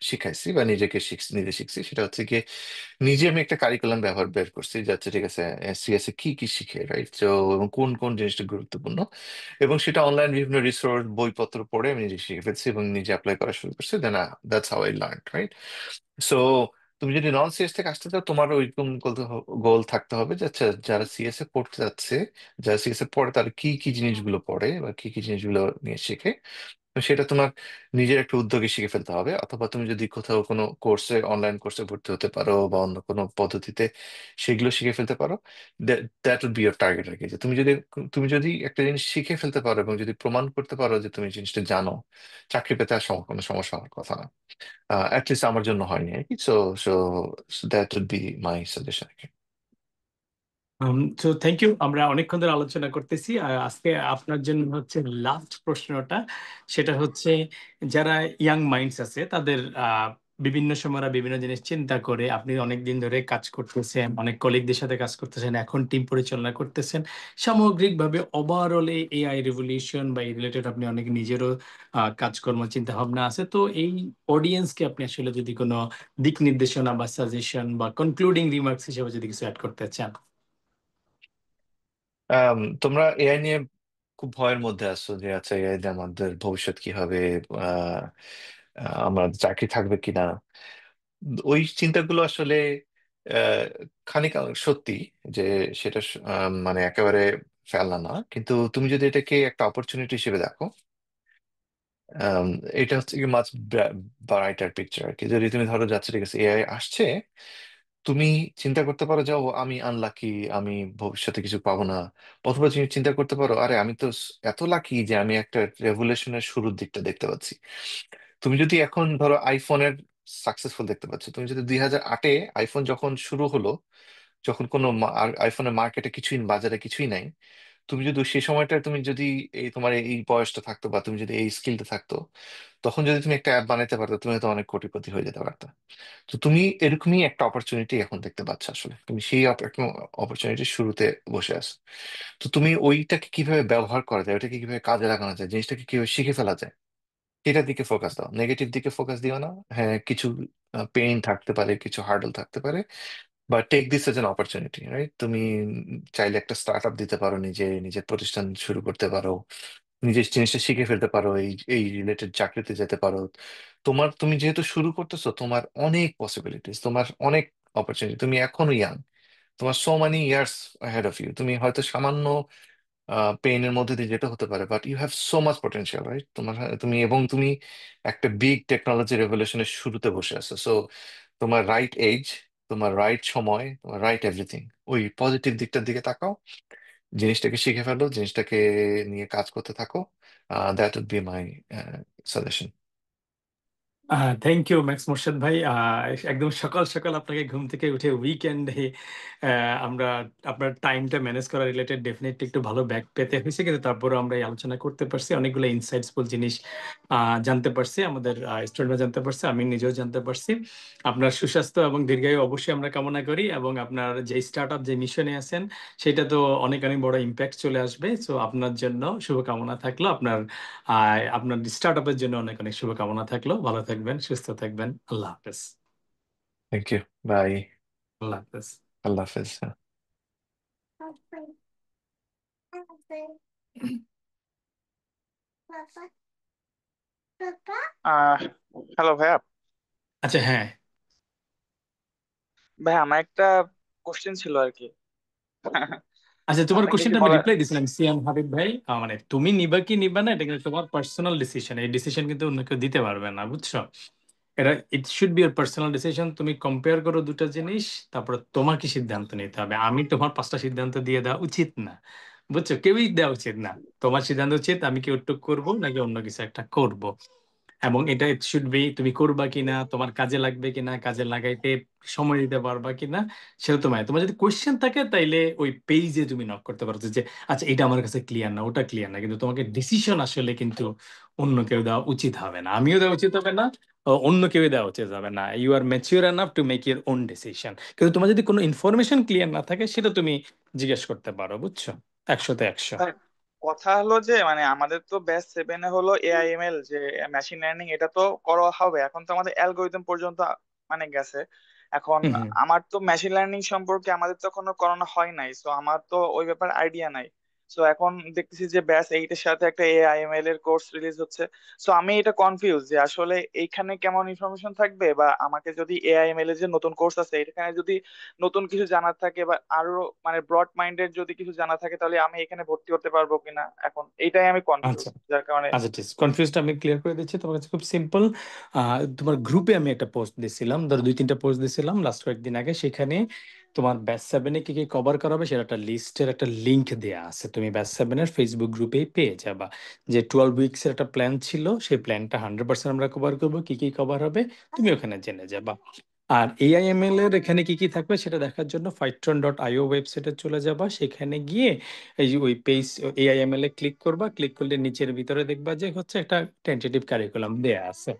শিখাইছি বা নিজেকে নিজে শিখছি, সেটা হচ্ছে কি নিজে আমি একটা কারিকুলাম বের করছি, যাচ্ছে ঠিক আছে সিএস এ কি কি শিখে, রাইট? তো এবং কোন কোন জিনিসটা গুরুত্বপূর্ণ, এবং সেটা অনলাইন বিভিন্ন রিসোর্স বইপত্র পড়ে আমি নিজে শিখে ফেলছি এবং নিজে অ্যাপ্লাই করা শুরু করছি। Then that's how I learn, right? So তুমি যদি নন সিএস থেকে আসতে চাও, তোমার ওইরকম গোল থাকতে হবে যে আচ্ছা, যারা সিএস এ পড়তে যাচ্ছে, যারা সিএস এ পড়ে তারা কি কি জিনিসগুলো পড়ে বা কি কি জিনিসগুলো নিয়ে শেখে, তো সেটা তোমার নিজের একটা উদ্যোগে শিখে ফেলতে হবে। অথবা তুমি যদি কোথাও কোনো কোর্সে, অনলাইন কোর্সে ভর্তি হতে পারো বা অন্য কোনো পদ্ধতিতে সেগুলো শিখে ফেলতে পারো। That would be your target আর কি। যে তুমি যদি একটা জিনিস শিখে ফেলতে পারো এবং যদি প্রমাণ করতে পারো যে তুমি জিনিসটা জানো, চাকরি পেতে আর কোনো সমস্যা হওয়ার কথা না। অ্যাটলিস্ট আমার জন্য হয়নি আর কি। So so that would be my suggestion. তো থ্যাংক ইউ। আমরা অনেকক্ষণ ধরে আলোচনা করতেছি, আর আজকে আপনার জন্য হচ্ছে লাস্ট প্রশ্নটা। সেটা হচ্ছে যারা ইয়াং মাইন্ডস আছে তাদের বিভিন্ন সময় ওরা বিভিন্ন জিনিস চিন্তা করে, আপনি অনেক দিন ধরে কাজ করতেছেন, অনেক কলিগদের সাথে কাজ করতেছেন, এখন টিম পরিচালনা করতেছেন, সামগ্রিকভাবে ওভারঅল এআই রেভলিউশন বা এই রিলেটেড আপনি অনেক নিজেরও কাজকর্ম চিন্তা ভাবনা আছে। তো এই অডিয়েন্সকে আপনি আসলে যদি কোনো দিক নির্দেশনা বা সাজেশন বা কনক্লুডিং রিমার্কস হিসেবে যদি কিছু অ্যাড করতে চান। তোমরা এআই নিয়ে খুব ভয়ের মধ্যে আছো যে আচ্ছা এআই দিয়ে আমাদের ভবিষ্যৎ কি হবে, আহ আমার চাকরি থাকবে কিনা, ওই চিন্তাগুলো আসলে আহ, খানিক সত্যি যে সেটা মানে একেবারে ফেলনা না। কিন্তু তুমি যদি এটাকে একটা অপরচুনিটি হিসেবে দেখো, আম, এটা হচ্ছে কি মাছ ব্রাইটার পিকচার আর কি। যদি তুমি ধরো যাচ্ছে ঠিক আছে এআই আসছে, তুমি চিন্তা করতে পারো যে ও আমি আনলাকি, আমি ভবিষ্যতে কিছু পাবো না। অথবা তুমি চিন্তা করতে পারো আরে আমি তো এত লাকি যে আমি একটা রেভলিউশনের শুরুর দিকটা দেখতে পাচ্ছি। তুমি যদি এখন ধরো আইফোনের সাকসেসফুল দেখতে পাচ্ছ, তুমি যদি 2008-এ আইফোন যখন শুরু হলো, যখন কোনো আইফোনের মার্কেটে কিছুই, বাজারে কিছুই নাই, তুমি যদি সেই সময়টা তুমি যদি এই তোমার এই বয়সটা থাকতো বা তুমি যদি এই স্কিলটা থাকতো, তখন যদি তুমি একটা অ্যাপ বানাতে পারতো, তুমি হয়তো অনেক কোটিপতি হয়ে যেতে পারতো। তো তুমি এরকমই একটা অপরচুনিটি এখন দেখতে পাচ্ছ। আসলে তুমি সেই অপরচুনিটির শুরুতে বসে আছো। তো তুমি ওইটাকে কিভাবে ব্যবহার করা যায়, ওইটাকে কিভাবে কাজে লাগানো যায়, জিনিসটাকে কিভাবে শিখে ফেলা যায়, এটার দিকে ফোকাস দাও, নেগেটিভ দিকে ফোকাস দিও না। হ্যাঁ, কিছু পেইন থাকতে পারে, কিছু হার্ডল থাকতে পারে, বা take this as an opportunity, right? তুমি চাইলে একটা স্টার্ট আপ দিতে পারো, নিজের প্রতিষ্ঠান শুরু করতে পারো, নিজের জিনিসটা শিখে ফেলতে পারো, এই এই রিলেটেড চাকরিতে যেতে পারো। তুমি যেহেতু শুরু করতেছো, তোমার অনেক পসিবিলিটিস, তোমার অনেক অপরচুনিটি, তুমি এখনো ইয়াং, তোমার so many years head of you. তুমি হয়তো সামান্য পেইনের মধ্যে দিয়ে যেতে হতে পারে, but you have so much potential, right? তুমি একটা বিগ টেকনোলজি রেভলিউশনের শুরুতে বসে আছো। সো তোমার রাইট এজ, তোমার রাইট সময়, তোমার রাইট এভরিথিং। ওই পজিটিভ দিকটার দিকে তাকাও, জিনিসটাকে শিখে ফেলো, জিনিসটাকে নিয়ে কাজ করতে থাকো। That would be my suggestion. Thank you Max Morshed ভাই। একদম সকাল সকাল আপনাকে ঘুম থেকে উঠে উইকেন্ডে আমরা আপনার টাইমটা ম্যানেজ করা রিলেটেড ডেফিনেটলি একটু ভালো ব্যাক পেতে হয়েছে, কিন্তু তারপরে আমরা এই আলোচনা করতে পারছি, অনেকগুলো ইনসাইটসফুল জিনিস জানতে পারছি, আমাদের স্টুডেন্টরা জানতে পারছে, আমি নিজেও জানতে পারছি। আপনার সুস্বাস্থ্য এবং দীর্ঘায়ু অবশ্যই আমরা কামনা করি, এবং আপনার যে স্টার্ট আপ যে মিশনে আছেন সেটা তো অনেক অনেক বড় ইম্প্যাক্ট চলে আসবে। সো আপনার জন্য শুভকামনা থাকলো, আপনার স্টার্ট আপের জন্য অনেক অনেক শুভকামনা থাকলো। ভালো থাকবেন, সুস্থ থাকবেন। আল্লাহ হাফেজ। Thank you, by. আল্লাহ হাফেজ। আল্লাহ হাফেজ। আহ হ্যালো ভাইয়া। আচ্ছা, হ্যাঁ। ভাই আমার একটা কোশ্চেন ছিল আর কি। আচ্ছা, তোমার আপনি কিছু কোশ্চেনটা আমি বলার? রিপ্লাই দিছিলাম সিয়াম হাবিব ভাই। মানে তুমি নিবা কি নিবা না, এটা কিন্তু তোমার পার্সোনাল ডিসিশন। এই ডিসিশন কিন্তু অন্য কেউ দিতে পারবে না, বুঝছো? এটা it should be year personal decision. তুমি কম্পেয়ার করো দুটো জিনিস, তারপরে তোমাকে সিদ্ধান্ত নিতে হবে। আমি তোমার 5টা সিদ্ধান্ত দিয়ে দেওয়া উচিত না, বুঝছো? কেউই দেওয়া উচিত না। তোমার সিদ্ধান্ত উচিত আমি কি ওটুক করবো নাকি অন্য কিছু একটা করব। এবং এটা ইট শুড বি তুমি করবা কিনা, তোমার কাজে লাগবে কিনা, কাজে লাগাইতে সময় দিতে পারবা কিনা, সেটা তোমার। তোমার যদি কোয়েশ্চেন থাকে তাইলে ওই পেজে তুমি নক করতে পারো যে আচ্ছা এটা আমার কাছে ক্লিয়ার না, ওটা ক্লিয়ার না। কিন্তু তোমাকে ডিসিশন আসলে কিন্তু অন্য কেউ দেওয়া উচিত হবে না, আমিও দেওয়া উচিত হবে না, অন্য কেউ দেওয়া উচিত হবে না। You are mature enough to make your own decision. কিন্তু তোমার যদি কোনো ইনফরমেশন ক্লিয়ার না থাকে সেটা তুমি জিজ্ঞেস করতে পারো, বুঝছো? 100-তে 100। ভাই, কথা হলো যে মানে আমাদের তো ব্যাচ 7-এ হলো এআইএমএল, যে মেশিন লার্নিং, এটা তো করা হবে। এখন তো আমাদের অ্যালগোরিদম পর্যন্ত মানে গেছে। এখন হুম হুম। আমার তো মেশিন লার্নিং সম্পর্কে আমাদের তো এখনো করানো হয় নাই, সো আমার তো ওই ব্যাপারে আইডিয়া নাই। সো এখন দেখতেছি যে ব্যাচ 8-এর সাথে একটা এআইএমএল এর কোর্স রিলিজ হচ্ছে। সো আমি এটা কনফিউজ যে আসলে এইখানে কেমন ইনফরমেশন থাকবে, বা আমাকে যদি এআইএমএল এর যে নতুন কোর্স আছে এখানে যদি নতুন কিছু জানার থাকে, বা আরো মানে ব্রড মাইন্ডেড যদি কিছু জানা থাকে, তাহলে আমি এখানে ভর্তি হতে পারবো কিনা, এখন এইটাই আমি কনফিউজ, আচ্ছা যার কারণে। আচ্ছা, ঠিক কনফিউজটা আমি ক্লিয়ার করে দিচ্ছি তোমার কাছে, খুব সিম্পল। তোমার গ্রুপে আমি একটা পোস্ট দিছিলাম, ধরো 2-3টা পোস্ট দিছিলাম লাস্ট কয়েকদিন আগে। সেখানে তোমার ব্যাচ 7-এ কি কি কভার করা হবে সেটা একটা লিস্টের একটা লিংক দেয়া আছে, তুমি ব্যাচ 7-এর ফেসবুক গ্রুপেই পেয়ে যাবা। যে 12 উইকস এর একটা প্ল্যান ছিল, সেই প্ল্যানটা 100% আমরা কভার করবো। কি কি কভার হবে তুমি ওখানে জেনে যাবা। আর এআইএমএল এর এখানে কি কি থাকবে সেটা দেখার জন্য fightron.io ওয়েবসাইটে চলে যাবা। সেখানে গিয়ে এই যে ওই পেজ এআইএমএল এ ক্লিক করবা। ক্লিক করলে নিচের ভিতরে দেখবা যে হচ্ছে একটা টেন্টেটিভ কারিকুলাম দেয়া আছে।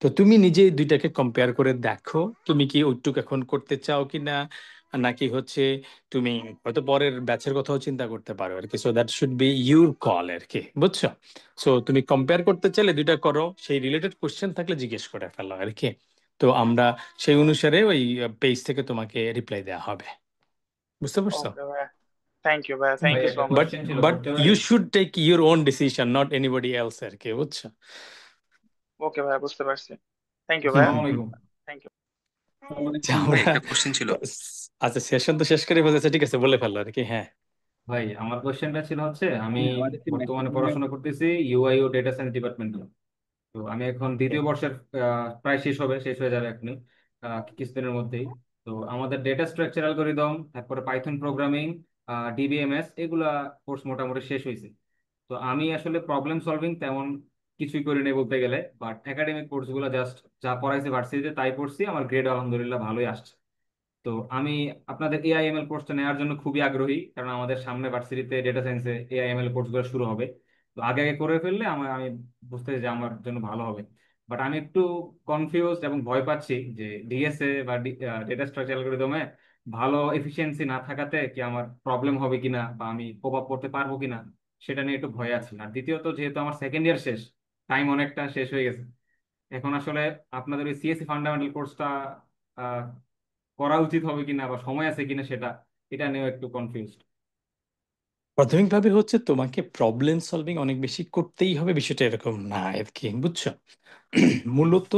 তো তুমি নিজে এই দুইটাকে কম্পেয়ার করে দেখো, তুমি কি ওইটুক এখন করতে চাও কিনা, নাকি হচ্ছে তুমি হয়তো পরের ব্যাচের কথাও চিন্তা করতে পারো আর কি। So that should be your call আর কি, বুঝছো? সো তুমি কম্পেয়ার করতে চাইলে দুইটা করো, সেই রিলেটেড কোশ্চেন থাকলে জিজ্ঞেস করে ফেলো আর কি। তো আমরা সেই অনুসারে ওই পেজ থেকে তোমাকে রিপ্লাই দেওয়া হবে, বুঝতে পারছো? ওকে ভাই, থ্যাংক ইউ ভাই, থ্যাংক ভাই ইউ সো একটা মাচ। বাট কোশ্চেন ছিল, বাট করতে পারি? You should take your own decision, not anybody else আর কি, বুঝছো? ওকে ভাই, বুঝতে পারছি। থ্যাংক ইউ ভাই। হুম আসসালামু হুম। আলাইকুম। Thank you. আচ্ছা, ভাই আমরা একটা কোশ্চেন ছিল। আচ্ছা সেশন তো শেষ করে বলেছে, ঠিক আছে বলে ফেললো আর কি। হ্যাঁ ভাই আমার কোশ্চেনটা ছিল হচ্ছে, আমি বর্তমানে পড়াশোনা করতেছি ইউআই ও ডেটা সায়েন্স ডিপার্টমেন্টে। তো আমি এখন দ্বিতীয় বর্ষের, প্রায় শেষ হয়ে যাবে এখনই, কিছুদিনের মধ্যেই। তো আমাদের ডেটা স্ট্রাকচার অ্যালগোরিদম, তারপরে পাইথন প্রোগ্রামিং, ডিবিএমএস, এগুলা কোর্স মোটামুটি শেষ হয়েছে। তো আমি আসলে প্রবলেম সলভিং তেমন কিছুই করি নাই বলতে গেলে, বাট একাডেমিক কোর্সগুলো জাস্ট যা পড়াইছে ভার্সিটিতে তাই পড়ছি, আমার গ্রেড আলহামদুলিল্লাহ ভালোই আসছে। তো আমি আপনাদের এআইএমএল কোর্সটা নেওয়ার জন্য খুবই আগ্রহী, কারণ আমাদের সামনে ভার্সিটিতে ডেটা সায়েন্সে এআইএমএল কোর্সগুলো শুরু হবে। তো আগে আগে করে ফেললে আমি বুঝতেছি যে আমার জন্য ভালো হবে। বাট আমি একটু কনফিউজ এবং ভয় পাচ্ছি যে ডিএসএ বা ডেটা স্ট্রাকচার অ্যালগরিদমে ভালো এফিসিয়েন্সি না থাকাতে কি আমার প্রবলেম হবে কিনা, বা আমি কোপ আপ করতে পারবো কিনা, সেটা নিয়ে একটু ভয় আছি। আর দ্বিতীয়ত, যেহেতু আমার সেকেন্ড ইয়ার শেষ, টাইম অনেকটা শেষ হয়ে গেছে, এখন আসলে আপনাদের ওই সিএসসি ফান্ডামেন্টাল কোর্সটা করা উচিত হবে কিনা বা সময় আছে কিনা, এটা নিয়েও একটু কনফিউজড। প্রাথমিকভাবে হচ্ছে তোমাকে প্রবলেম সলভিং অনেক বেশি করতেই হবে, বিষয়টা এরকম না আর কি, বুঝছো? মূলত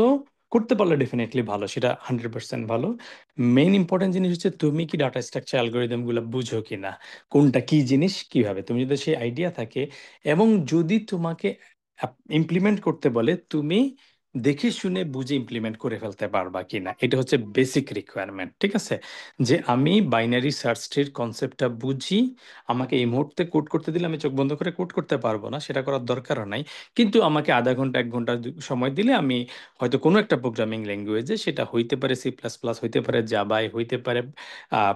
করতে পারলে ডেফিনেটলি ভালো, সেটা 100% ভালো। মেইন ইম্পর্টেন্ট জিনিস হচ্ছে তুমি কি ডাটা স্ট্রাকচার অ্যালগোরিদম গুলো বুঝো কিনা, কোনটা কি জিনিস কিভাবে। তুমি যদি সেই আইডিয়া থাকে এবং যদি তোমাকে ইমপ্লিমেন্ট করতে বলে, তুমি দেখে শুনে বুঝে ইমপ্লিমেন্ট করে ফেলতে পারবা কিনা, এটা হচ্ছে বেসিক রিকোয়ারমেন্ট, ঠিক আছে? যে আমি বাইনারি সার্চ ট্রির কনসেপ্টটা বুঝি, আমাকে এই মুহূর্তে কোড করতে দিলে আমি চোখ বন্ধ করে কোড করতে পারবো না, সেটা করার দরকারও নাই। কিন্তু আমাকে আধা ঘন্টা 1 ঘন্টা সময় দিলে আমি হয়তো কোনো একটা প্রোগ্রামিং ল্যাঙ্গুয়েজে, সেটা হইতে পারে C++, হইতে পারে জাভায়, হইতে পারে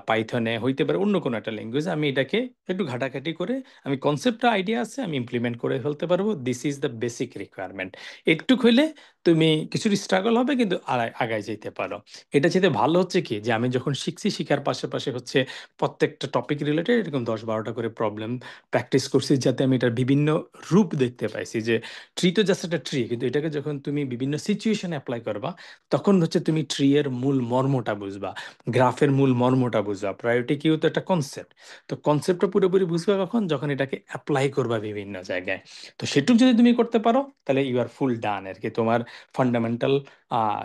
পাইথনে, হইতে পারে অন্য কোনো একটা ল্যাঙ্গুয়েজ, আমি এটাকে একটু ঘাটাঘাটি করে আমি কনসেপ্টটা আইডিয়া আছে আমি ইমপ্লিমেন্ট করে ফেলতে পারবো। This is the basic requirement. একটু হইলে তুমি কিছু স্ট্রাগল হবে কিন্তু আগায় যেতে পারো। এটা যেতে ভালো হচ্ছে কি, যে আমি যখন শিখছি, শিখার পাশাপাশি হচ্ছে প্রত্যেকটা টপিক রিলেটেড এরকম 10-12টা করে প্রবলেম প্র্যাকটিস করছি, যাতে আমি এটার বিভিন্ন রূপ দেখতে পাইছি। যে ট্রি তো জাস্ট একটা ট্রি, কিন্তু এটাকে যখন তুমি বিভিন্ন সিচুয়েশনে অ্যাপ্লাই করবা, তখন হচ্ছে তুমি ট্রি এর মূল মর্মটা বুঝবা, গ্রাফের মূল মর্মটা বুঝবা। প্রায়োরিটি কিউ তো একটা কনসেপ্ট, তো কনসেপ্টটা পুরোপুরি বুঝবা কখন, যখন এটাকে অ্যাপ্লাই করবা বিভিন্ন জায়গায়। তো সেটুক যদি তুমি করতে পারো তাহলে ইউ আর ফুল ডান আর কি। তোমার ফান্ডামেন্টাল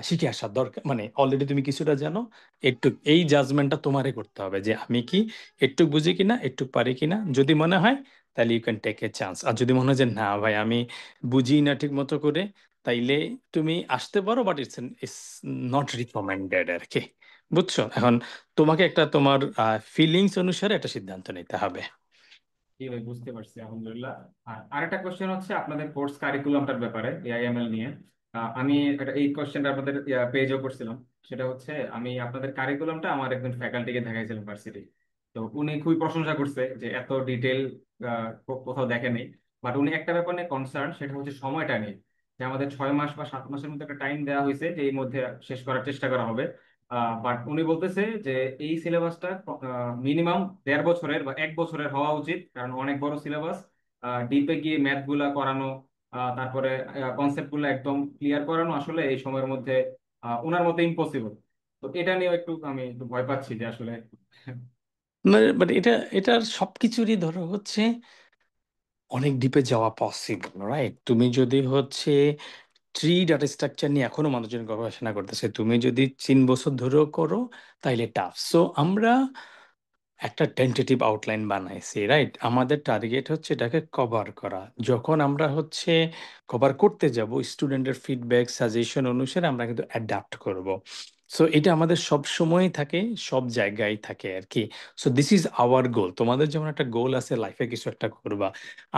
শিখে আসার দরকার, মানে অলরেডি তুমি কিছুটা জানো, একটু এই জাজমেন্টটা তোমারই করতে হবে যে আমি কি একটু বুঝি কিনা, একটু পারি কিনা। যদি মনে হয় তাহলে you can take a chance, আর যদি মনে হয় যে না ভাই আমি বুঝি না ঠিক মতো করে, তাইলে তুমি আসতে পারো, বাট ইটস নট রিকমেন্ডেড আর কি। বুঝছো? এখন তোমাকে একটা তোমার ফিলিংস অনুসারে একটা সিদ্ধান্ত নিতে হবে। জি ভাই, বুঝতে পারছি, আলহামদুলিল্লাহ। আর আরেকটা কোশ্চেন হচ্ছে আপনাদের কোর্স কারিকুলামটার ব্যাপারে, এআইএমএল নিয়ে। আমি এই কোশ্চেনটা আপনাদের পেজও করছিলাম। সেটা হচ্ছে, আমি আপনাদের কারিকুলামটা আমার একজন ফ্যাকাল্টিকে দেখাইছিলাম ভার্সিটি। তো উনি খুবই প্রশংসা করছে যে এত ডিটেল কোথাও দেখেনি। বাট উনি একটা ব্যাপার নিয়ে কনসার্ন, সেটা হচ্ছে সময়টা নিয়ে। যে আমাদের 6 মাস বা 7 মাসের মধ্যে একটা টাইম দেওয়া হয়েছে যে এই মধ্যে শেষ করার চেষ্টা করা হবে। বাট উনি বলতেছে যে এই সিলেবাসটা মিনিমাম 1.5 বছরের বা 1 বছরের হওয়া উচিত, কারণ অনেক বড় সিলেবাস। ডিপে গিয়ে ম্যাথ গুলা করানো, তারপরে কনসেপ্ট গুলো একদম ক্লিয়ার করানো আসলে এই সময়ের মধ্যে ওনার মতে ইম্পসিবল। তো এটা নিয়ে আমি একটু ভয় পাচ্ছি যে আসলে বাট এটার সবকিছুরই ধরো হচ্ছে অনেক ডিপে যাওয়া পসিবল, রাইট? তুমি যদি হচ্ছে ট্রি ডাটা স্ট্রাকচার নিয়ে এখনো মানুষজন গবেষণা করতেছে, তুমি যদি 3 বছর ধরেও করো তাইলে টাফ। সো আমরা একটা টেন্টেটিভ আউটলাইন বানাইছি, রাইট? আমাদের টার্গেট হচ্ছে এটাকে কভার করা। যখন আমরা হচ্ছে কভার করতে যাব, স্টুডেন্টের ফিডব্যাক সাজেশন অনুসারে আমরা কিন্তু অ্যাডাপ্ট করব। সো এটা আমাদের সব সময় থাকে, সব জায়গায় থাকে আর কি। সো দিস ইজ আওয়ার গোল। তোমাদের যেমন একটা গোল আছে লাইফে কিছু একটা করবা,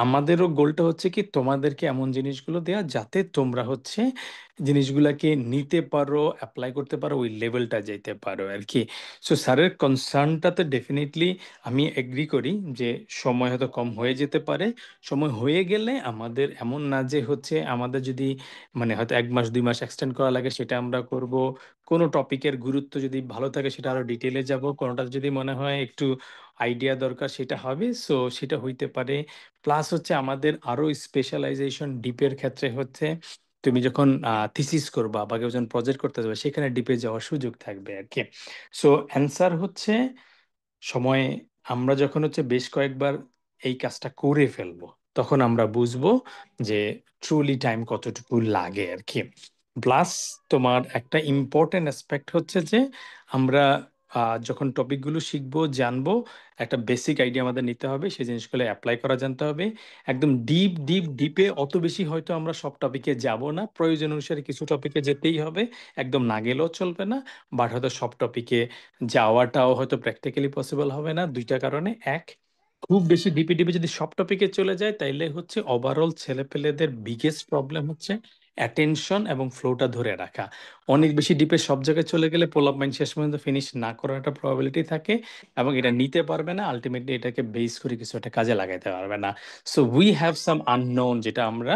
আমাদেরও গোলটা হচ্ছে কি তোমাদেরকে এমন জিনিসগুলো দেয়া যাতে তোমরা হচ্ছে জিনিসগুলাকে নিতে পারো, অ্যাপ্লাই করতে পারো, ওই লেভেলটা যেতে পারো আর কি। সো স্যারের কনসার্নটাতে ডেফিনেটলি আমি এগ্রি করি যে সময় হয়তো কম হয়ে যেতে পারে। সময় হয়ে গেলে আমাদের এমন না যে হচ্ছে আমাদের যদি মানে হয়তো 1 মাস 2 মাস এক্সটেন্ড করা লাগে সেটা আমরা করব। কোনো টপিকের গুরুত্ব যদি ভালো থাকে সেটা আরো ডিটেলে যাব, কোনোটা যদি মনে হয় একটু আইডিয়া দরকার সেটা হবে, সো সেটা হইতে পারে। প্লাস হচ্ছে আমাদের আরো স্পেশালাইজেশন ডিপের ক্ষেত্রে হচ্ছে তুমি যখন থিসিস করবা বা কেউ যখন প্রজেক্ট করতে যাবে সেখানে ডিপে যাওয়ার সুযোগ থাকবে আর কি। সো অ্যান্সার হচ্ছে সময়, আমরা যখন হচ্ছে বেশ কয়েকবার এই কাজটা করে ফেলবো তখন আমরা বুঝবো যে ট্রুলি টাইম কতটুকু লাগে আর কি। প্লাস তোমার একটা ইম্পর্টেন্ট অ্যাসপেক্ট হচ্ছে যে আমরা যখন টপিকগুলো শিখবো জানবো, একটা বেসিক আইডিয়া আমাদের নিতে হবে, সেই জিনিসগুলো অ্যাপ্লাই করা জানতে হবে। একদম ডিপ ডিপ ডিপে অত বেশি হয়তো আমরা সব টপিকে যাব না, প্রয়োজন অনুসারে কিছু টপিকে যেতেই হবে, একদম না গেলেও চলবে না। বাট হয়তো সব টপিকে যাওয়াটাও হয়তো প্র্যাকটিক্যালি পসিবল হবে না, দুইটা কারণে। এক, খুব বেশি ডিপে ডিপে যদি সব টপিকে চলে যায় তাইলে হচ্ছে ওভারঅল ছেলেপেলেদের বিগেস্ট প্রবলেম হচ্ছে অ্যাটেনশন এবং ফ্লোটা ধরে রাখা। অনেক বেশি ডিপে সব জায়গায় চলে গেলে পোলাপ মাইন্ড শেষ পর্যন্ত ফিনিশ না করার একটা প্রবাবিলিটি থাকে, এবং এটা নিতে পারবে না, আলটিমেটলি এটাকে বেস করে কিছু একটা কাজে লাগাইতে পারবে না। So we have some unknown, যেটা আমরা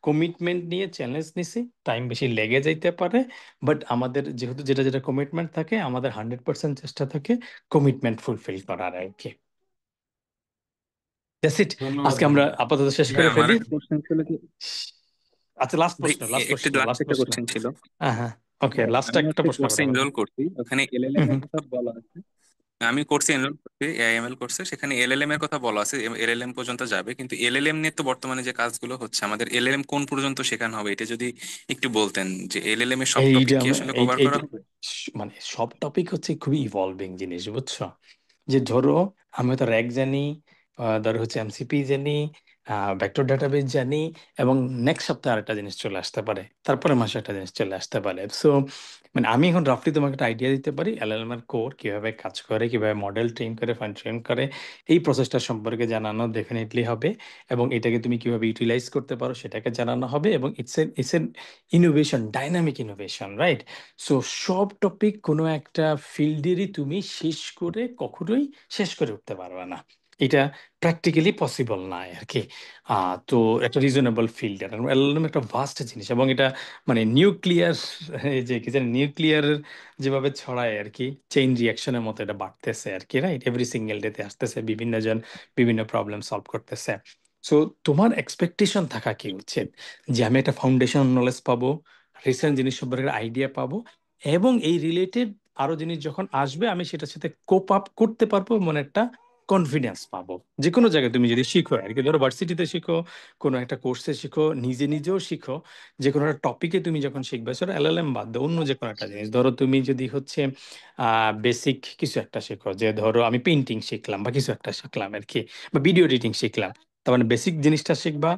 কমিটমেন্ট নিয়ে চ্যালেঞ্জ নিছি, টাইম বেশি লেগে যাইতে পারে। বাট আমাদের যেহেতু যেটা যেটা কমিটমেন্ট থাকে, আমাদের 100% চেষ্টা থাকে কমিটমেন্ট ফুলফিল করার আর কি। That's it. ধন্যবাদ আজকে ভাই। আমরা আপাতত শেষ ভাই করে আমার ফেলি। একটা কোশ্চেন ছিল কি, আচ্ছা, লাস্ট ভাই প্রশ্ন, লাস্ট একটা প্রশ্ন, লাস্ট লাস্ট একটা প্রশ্ন। কোশ্চেন ছিল। হ্যাঁ হ্যাঁ, ওকে, লাস্ট আমি একটা হচ্ছে প্রশ্ন কোর্সে করতে পারো। এনরোল করছি, ওখানে হুম এলএলএম এর হুম। কথা বলা আছে। আমি কোর্সে এনরোল করছি, এআইএমএল কোর্সে, সেখানে এলএলএম এর কথা বলা আছে, এলএলএম পর্যন্ত যাবে। কিন্তু এলএলএম নিয়ে তো বর্তমানে যে কাজগুলো হচ্ছে, আমাদের এলএলএম কোন পর্যন্ত শেখানো হবে এটা যদি একটু বলতেন, যে এলএলএম এর সব টপিক এইটা কি আসলে এই কভার এই করা হবে? মানে সব টপিক হচ্ছে খুবই ইভলভিং জিনিস, বুঝছো? যে ধরো আমি তো র্যাক জানি, ধরো হচ্ছে এমসিপি জানি, ভেক্টর ডাটাবেস জানি, এবং নেক্সট সপ্তাহে আরেকটা জিনিস চলে আসতে পারে, তারপরে মাসে একটা জিনিস চলে আসতে পারে। সো মানে আমি এখন রাফলি তোমাকে একটা আইডিয়া দিতে পারি এলএলএম এর কোর কিভাবে কাজ করে, কিভাবে মডেল ট্রেন করে, ফাইন ট্রেন করে, এই প্রসেসটা সম্পর্কে জানানো ডেফিনেটলি হবে। এবং এটাকে তুমি কিভাবে ইউটিলাইজ করতে পারো সেটাকে জানানো হবে। এবং it's an innovation, dynamic innovation, right? So সব টপিক কোনো একটা ফিল্ডেরই তুমি শেষ করে কখনোই শেষ করে উঠতে পারবে না, এটা প্র্যাকটিক্যালি পসিবল না আর কি। তো একটা রিজনেবল ফিল্ড, এলএলএম একটা ভাস্ট জিনিস, এবং এটা মানে নিউক্লিয়ার, এই যে কি জানি নিউক্লিয়ার যেভাবে ছড়ায় আর কি, চেইন রিয়াকশনের মতো এটা বাড়তেছে আর কি, রাইট? এভরি সিঙ্গেল ডেতে আসতেছে, বিভিন্ন জন বিভিন্ন প্রবলেম সলভ করতেছে। সো তোমার এক্সপেকটেশন থাকা কি উচিত যে আমি একটা ফাউন্ডেশন নলেজ পাবো, রিসেন্ট জিনিস সম্পর্কে আইডিয়া পাবো, এবং এই রিলেটেড আরো জিনিস যখন আসবে আমি সেটার সাথে কোপ আপ করতে পারবো, মানে একটা কনফিডেন্স পাবো। যে কোনো জায়গায় তুমি যদি শিখো আর কি, ধরো ভার্সিটিতে শিখো, কোনো একটা কোর্সে শিখো, নিজে নিজেও শিখো, যে কোনো একটা টপিকে তুমি যখন শিখবে, সেটা এলএলএম বাদ দাও, অন্য যে কোনো একটা জিনিস, ধরো তুমি যদি হচ্ছে বেসিক কিছু একটা শেখো, যে ধরো আমি পেন্টিং শিখলাম বা কিছু একটা শিখলাম আর কি, বা ভিডিও এডিটিং শিখলাম, তার মানে বেসিক জিনিসটা শিখবা,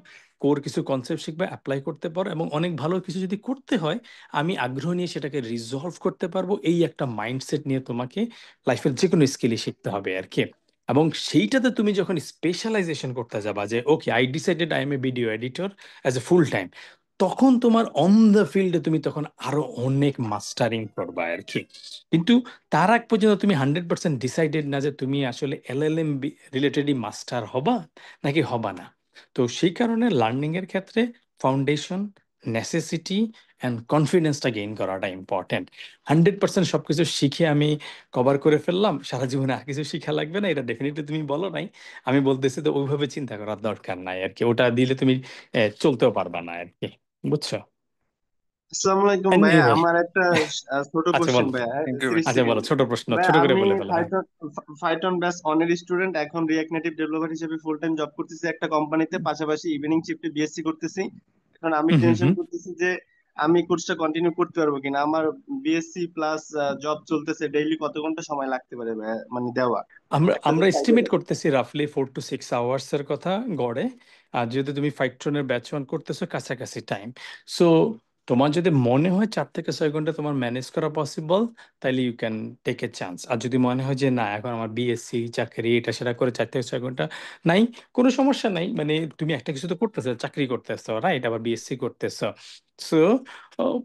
কোর কিছু কনসেপ্ট শিখবা, অ্যাপ্লাই করতে পারো, এবং অনেক ভালো কিছু যদি করতে হয় আমি আগ্রহ নিয়ে সেটাকে রিজলভ করতে পারবো, এই একটা মাইন্ডসেট নিয়ে তোমাকে লাইফের যে কোনো স্কিলই শিখতে হবে আর কি। এবং সেইটাতে তুমি যখন স্পেশালাইজেশন করতে যাবা, যে okay I decided I M A video editor as a full time, তখন তোমার অন দ্য ফিল্ডে তুমি তখন আরো অনেক মাস্টারিং করবা আর কি। কিন্তু তার আগ পর্যন্ত তুমি 100% ডিসাইডেড না যে তুমি আসলে এলএলএম রিলেটেডই মাস্টার হবা নাকি হবা না। তো সেই কারণে লার্নিং এর ক্ষেত্রে ফাউন্ডেশন, নেসেসিটি অ্যান্ড কনফিডেন্সটা গেইন করাটা ইম্পর্টেন্ট। 100% সবকিছু শিখে আমি কভার করে ফেললাম, সারা জীবনে আর কিছু শিখা লাগবে না, এটা ডেফিনেটলি তুমি বলো নাই। আমি বলতেছি তো ওইভাবে চিন্তা করার দরকার নাই আর কি, ওটা দিলে তুমি চলতেও পারবা না আর কি, বুঝছো? আসসালামু আলাইকুম ভাইয়া, Anyway, আমার একটা ছোট আচ্ছা কোশ্চেন বলো। ভাইয়া, থ্যাংক ইউ। 30 আচ্ছা বলো, সেকেন্ড। ছোট প্রশ্ন, ভাইয়া ছোট করে আমি বলে ফেলো, হ্যাঁ। ফাইটন ব্যাস অনের স্টুডেন্ট, এখন রিয়েক্ট নেটিভ ডেভেলপার হিসেবে ফুল টাইম জব করতেছি একটা কোম্পানিতে, পাশাপাশি ইভিনিং শিফটে বিএসসি করতেছি। এখন আমি হুম হুম টেনশন হুম। করতেছি যে আমি কোর্সটা কন্টিনিউ করতে পারবো কিনা। আমার বিএসসি প্লাস জব চলতেছে, ডেইলি কত ঘন্টা সময় লাগতে পারে ভাইয়া, মানে দেওয়া আমরা একটা আমরা জাস্ট আইডিয়া এস্টিমেট দেন। করতেছি রাফলি 4 to 6 আওয়ার্স এর কথা গড়ে। আর যেহেতু তুমি ফাইট্রনের ব্যাচ ওয়ান করতেছো, কাছাকাছি টাইম। সো তোমার যদি মনে হয় 4 থেকে 6 ঘন্টা তোমার ম্যানেজ করা পসিবল, তাহলে you can take a chance. আর যদি মনে হয় যে না, এখন আমার বিএসসি চাকরি এটা সেটা করে 4 থেকে 6 ঘন্টা নাই, কোনো সমস্যা নাই, মানে তুমি একটা কিছু তো করতেছো, চাকরি করতেছো রাইট, আবার বিএসসি করতেছো। সো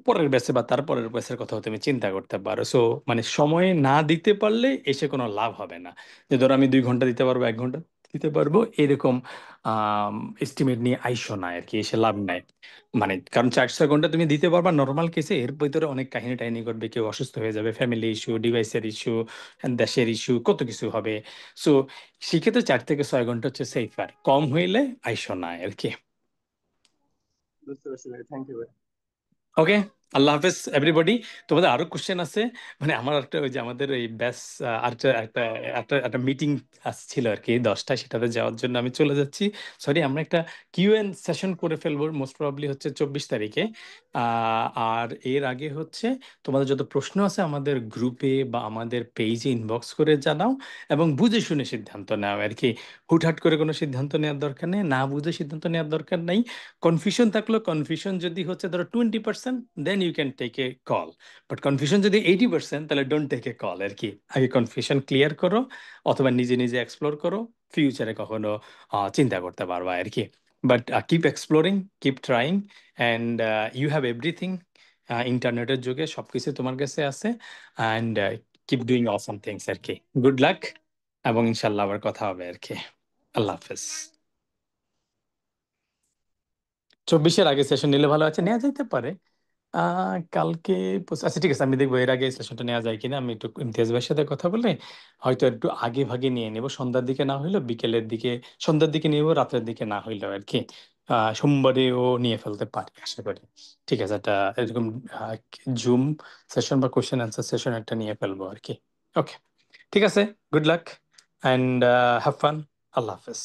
পরের ব্যাচে বা তার পরের ব্যাচের কথাও তুমি চিন্তা করতে পারো। সো মানে সময় না দিতে পারলে এসে কোনো লাভ হবে না, যে ধরো আমি 2 ঘন্টা দিতে পারবো, 1 ঘন্টা দিতে পারবো, এরকম এস্টিমেট নিয়ে আইসো না আর কি, এসে লাভ নাই। মানে কারণ 4-6 ঘন্টা তুমি দিতে পারবা নর্মাল কেসে, এর ভিতরে অনেক কাহিনী টাহিনী করবে, কেউ অসুস্থ হয়ে যাবে, ফ্যামিলি ইস্যু, ডিভাইসের ইস্যু, দেশের ইস্যু, কত কিছু হবে। সো সেক্ষেত্রে 4 থেকে 6 ঘন্টা হচ্ছে সেফার, কম হইলে আইসো না আর কি। বুঝতে পারছি ভাই, থ্যাংক ইউ ভাই। ওকে, আল্লাহ হাফেজ এভরিবডি। তোমাদের আরো কোশ্চেন আছে? মানে আমার একটা ওই যে আমাদের ওই ব্যাস আর একটা একটা একটা মিটিং ছিল আর কি 10টায়, সেটাতে যাওয়ার জন্য আমি চলে যাচ্ছি। সরি, আমরা একটা কিউএন সেশন করে ফেলবো মোস্ট প্রবাবলি হচ্ছে 24 তারিখে। আর এর আগে হচ্ছে তোমাদের যত প্রশ্ন আছে আমাদের গ্রুপে বা আমাদের পেজে ইনবক্স করে জানাও, এবং বুঝে শুনে সিদ্ধান্ত নাও আর কি। হুটহাট করে কোনো সিদ্ধান্ত নেওয়ার দরকার নেই, না বুঝে সিদ্ধান্ত নেওয়ার দরকার নাই। কনফিউশন থাকলো, কনফিউশন যদি হচ্ছে ধরো 20%, then you can take a call. But confusion যদি 80%, তাহলে ডোন্ট টেক এ কল আর কি। আগে কনফিউশন ক্লিয়ার করো, অথবা নিজে নিজে এক্সপ্লোর করো, ফিউচারে কখনো চিন্তা করতে পারবা আর কি। But keep exploring, keep trying, and you have everything. ইন্টারনেটের যুগে সবকিছু তোমার কাছে আছে, and keep doing awesome things আর কি। গুড লাক, এবং ইনশাল্লাহ আবার কথা হবে আর কি। আল্লাহ হাফেজ। 24-এর আগে সেশন নিলে ভালো আছে, নেওয়া যেতে পারে। কালকে আচ্ছা ঠিক আছে, আমি দেখবো এর আগে সেশনটা নেওয়া যায় কিনা। আমি একটু ইমতিয়াজ ভাইয়ের সাথে কথা বলে হয়তো একটু আগে ভাগে নিয়ে নেবো, সন্ধ্যার দিকে না হইলেও বিকেলের দিকে, সন্ধ্যার দিকে নিয়ে নেবো, রাতের দিকে না হইলেও আর কি। সোমবারেও নিয়ে ফেলতে পারি আশা করি। ঠিক আছে, একটা এরকম জুম সেশন বা কোশ্চেন অ্যান্সার সেশন একটা নিয়ে ফেলবো আর কি। ওকে, ঠিক আছে, good luck and have fun. আল্লাহ হাফেজ।